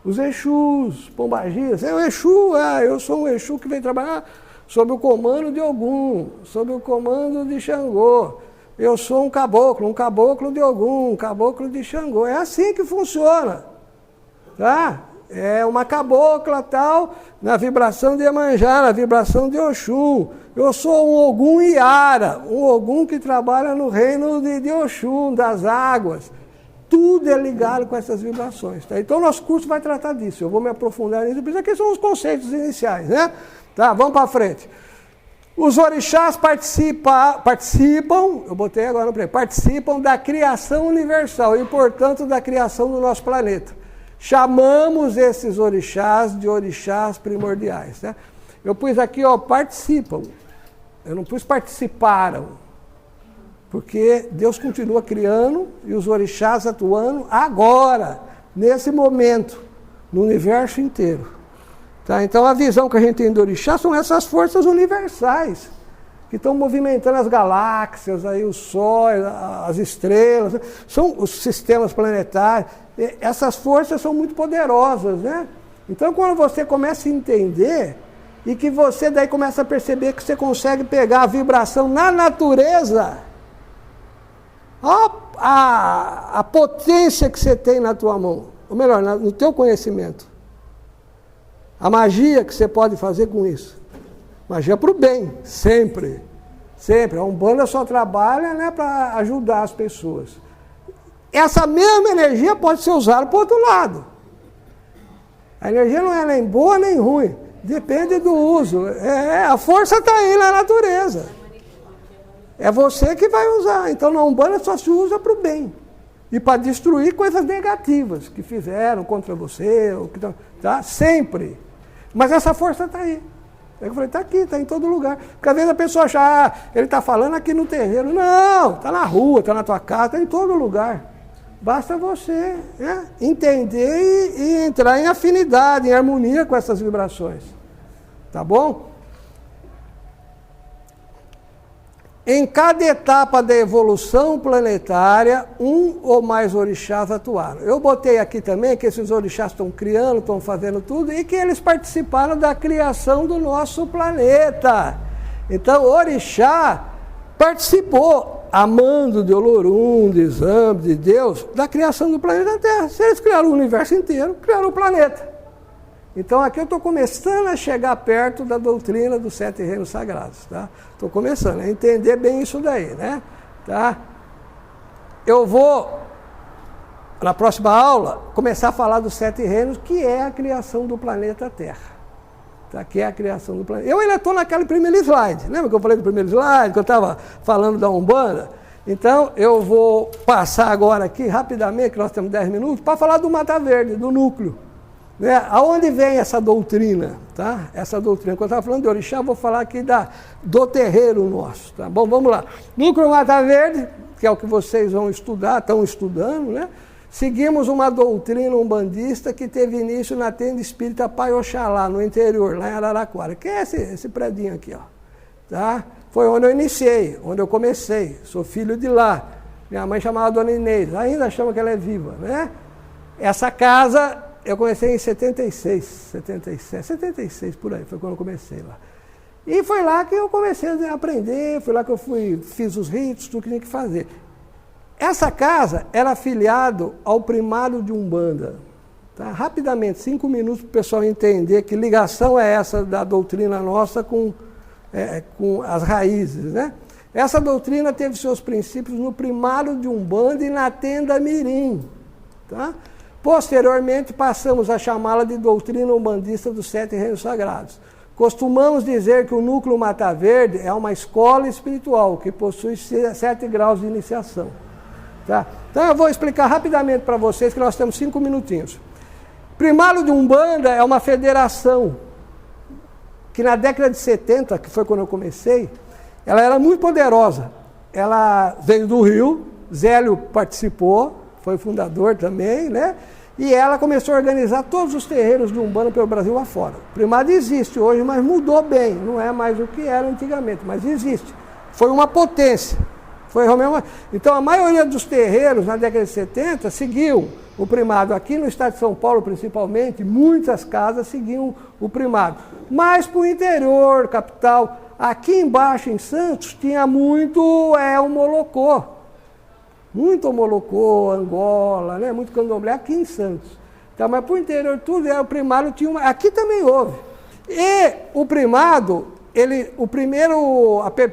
Os Exus, Pombagiras, é o Exu, eu sou um Exu que vem trabalhar sob o comando de Ogum, sob o comando de Xangô. Eu sou um caboclo de Ogum, um caboclo de Xangô. É assim que funciona. Tá? É uma cabocla tal, na vibração de Iemanjá, na vibração de Oxum. Eu sou um Ogum Iara, um Ogum que trabalha no reino de Oxum, das águas. tudo é ligado com essas vibrações. Tá? Então, nosso curso vai tratar disso. Eu vou me aprofundar nisso, porque aqui são os conceitos iniciais, né? Tá, vamos para frente. Os orixás participam, eu botei agora no play, participam da criação universal e, portanto, da criação do nosso planeta. Chamamos esses orixás de orixás primordiais. Né? Eu pus aqui, ó, participam. Eu não pus participaram. Porque Deus continua criando e os orixás atuando agora, nesse momento, no universo inteiro. Tá? Então a visão que a gente tem do orixá são essas forças universais que estão movimentando as galáxias, aí o Sol, as estrelas, são os sistemas planetários. Essas forças são muito poderosas, né? Então quando você começa a entender e que você daí começa a perceber que você consegue pegar a vibração na natureza, a potência que você tem na tua mão, ou melhor, no teu conhecimento. A magia que você pode fazer com isso. Magia para o bem, sempre. Sempre. A Umbanda só trabalha, né, para ajudar as pessoas. Essa mesma energia pode ser usada para o outro lado. A energia não é nem boa nem ruim. Depende do uso. A força está aí na natureza. É você que vai usar. Então na Umbanda só se usa para o bem. E para destruir coisas negativas que fizeram contra você. Tá? Sempre. Mas essa força está aí. Eu falei, está aqui, está em todo lugar. Porque às vezes a pessoa acha, ele está falando aqui no terreiro. Não, está na rua, está na tua casa, está em todo lugar. Basta você, né, entender e entrar em afinidade, em harmonia com essas vibrações. Tá bom? Em cada etapa da evolução planetária, um ou mais orixás atuaram. Eu botei aqui também que esses orixás estão criando, estão fazendo tudo, e que eles participaram da criação do nosso planeta. Então, o orixá participou, amando de Olorum, de Zambi, de Deus, da criação do planeta Terra. Se eles criaram o universo inteiro, criaram o planeta. Então aqui eu estou começando a chegar perto da doutrina dos 7 reinos sagrados, tá? Estou começando a entender bem isso daí, né? Tá? Eu vou, na próxima aula, começar a falar dos 7 reinos, que é a criação do planeta Terra. Tá? Que é a criação do planeta. Eu ainda estou naquele primeiro slide, lembra que eu falei do primeiro slide, que eu estava falando da Umbanda? Então eu vou passar agora aqui, rapidamente, que nós temos 10 minutos, para falar do Mata Verde, do núcleo. Né? Aonde vem essa doutrina? Tá? Essa doutrina, quando eu estava falando de orixá, vou falar aqui do terreiro nosso. Tá bom? Vamos lá. Núcleo Mata Verde, que é o que vocês vão estudar, estão estudando, né? Seguimos uma doutrina umbandista que teve início na tenda espírita Pai Oxalá, no interior, lá em Araraquara, que é esse predinho aqui, ó. Tá? Foi onde eu iniciei, onde eu comecei. Sou filho de lá. Minha mãe chamava Dona Inês, ainda chama que ela é viva, né? Essa casa eu comecei em 76, 77, 76 por aí, foi quando eu comecei lá. E foi lá que eu comecei a aprender, foi lá que eu fiz os ritos, tudo que tinha que fazer. Essa casa era afiliado ao primado de Umbanda. Tá? Rapidamente, 5 minutos para o pessoal entender que ligação é essa da doutrina nossa com as raízes, né? Essa doutrina teve seus princípios no primado de Umbanda e na tenda Mirim. Tá? Posteriormente, passamos a chamá-la de doutrina umbandista dos 7 reinos sagrados. Costumamos dizer que o núcleo Mata Verde é uma escola espiritual que possui 7 graus de iniciação. Tá? Então eu vou explicar rapidamente para vocês, que nós temos 5 minutinhos. Primado de Umbanda é uma federação que na década de 70, que foi quando eu comecei, ela era muito poderosa. Ela veio do Rio, Zélio participou, foi fundador também, né? E ela começou a organizar todos os terreiros de Umbanda pelo Brasil afora. O primado existe hoje, mas mudou bem. Não é mais o que era antigamente, mas existe. Foi uma potência. Então, a maioria dos terreiros, na década de 70, seguiam o primado. Aqui no estado de São Paulo, principalmente, muitas casas seguiam o primado. Mas para o interior, capital, aqui embaixo, em Santos, tinha muito Omolocô. Muito Omolocô, Angola, né? Muito Candomblé, aqui em Santos. Tá, mas para o interior tudo era o primado, tinha uma... Aqui também houve. E o primado,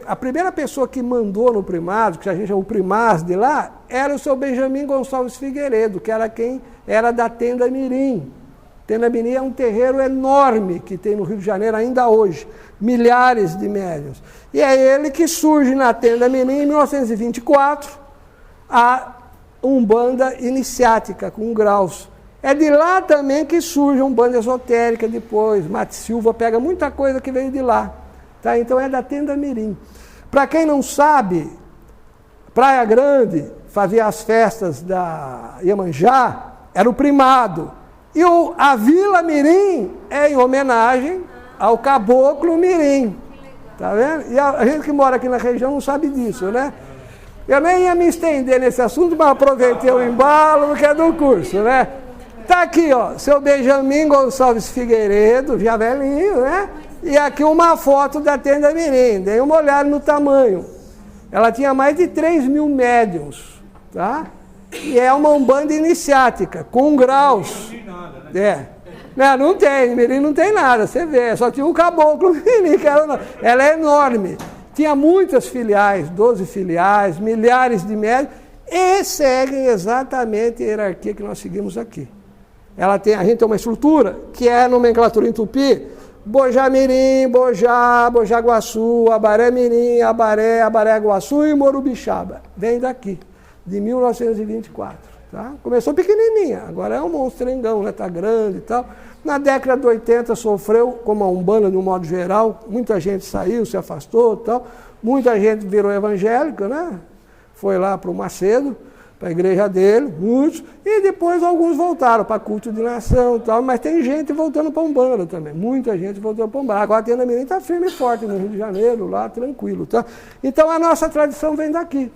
a primeira pessoa que mandou no primado, que a gente chama o primaz de lá, era o seu Benjamin Gonçalves Figueiredo, que era quem era da Tenda Mirim. Tenda Mirim é um terreiro enorme que tem no Rio de Janeiro ainda hoje, milhares de médiuns. E é ele que surge na Tenda Mirim em 1924, a Umbanda iniciática, com graus. É de lá também que surge a Umbanda esotérica depois. Mate Silva pega muita coisa que veio de lá. Tá? Então é da Tenda Mirim. Para quem não sabe, Praia Grande fazia as festas da Iemanjá, era o primado. E a Vila Mirim é em homenagem ao Caboclo Mirim. Tá vendo? E a gente que mora aqui na região não sabe disso, né? Eu nem ia me estender nesse assunto, mas aproveitei o embalo, porque é do curso, né? Tá aqui, ó, seu Benjamin Gonçalves Figueiredo, já velhinho, né? E aqui uma foto da Tenda Mirim. Dei uma olhada no tamanho. Ela tinha mais de 3.000 médiuns, tá? E é uma Umbanda iniciática, com graus. Não tem nada, né? Não tem, Mirim não tem nada, você vê. Só tinha um Caboclo Mirim, que ela é enorme. Tinha muitas filiais, 12 filiais, milhares de médiuns, e seguem exatamente a hierarquia que nós seguimos aqui. A gente tem uma estrutura que é a nomenclatura em tupi: Bojá Mirim, Bojá, Bojá Guaçu, Abaré Mirim, Abaré, Abaré Guaçu e Morubixaba. Vem daqui, de 1924. Tá? Começou pequenininha, agora é um monstrengão, né? Tá grande e tal. Na década de 80 sofreu, como a Umbanda de um modo geral, muita gente saiu, se afastou e tal. Muita gente virou evangélica, né? Foi lá para o Macedo, para a igreja dele, muitos, e depois alguns voltaram para culto de nação e tal, mas tem gente voltando para Umbanda também, muita gente voltando para Umbanda. Agora a Tenda Mirim está firme e forte no Rio de Janeiro, lá tranquilo, tá? Então a nossa tradição vem daqui.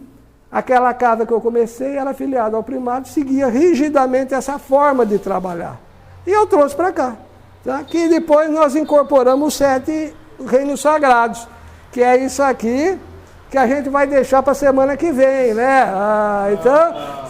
Aquela casa que eu comecei era afiliada ao primado, seguia rigidamente essa forma de trabalhar. E eu trouxe para cá, tá? Que depois nós incorporamos os 7 reinos sagrados, que é isso aqui, que a gente vai deixar para a semana que vem, né? Então,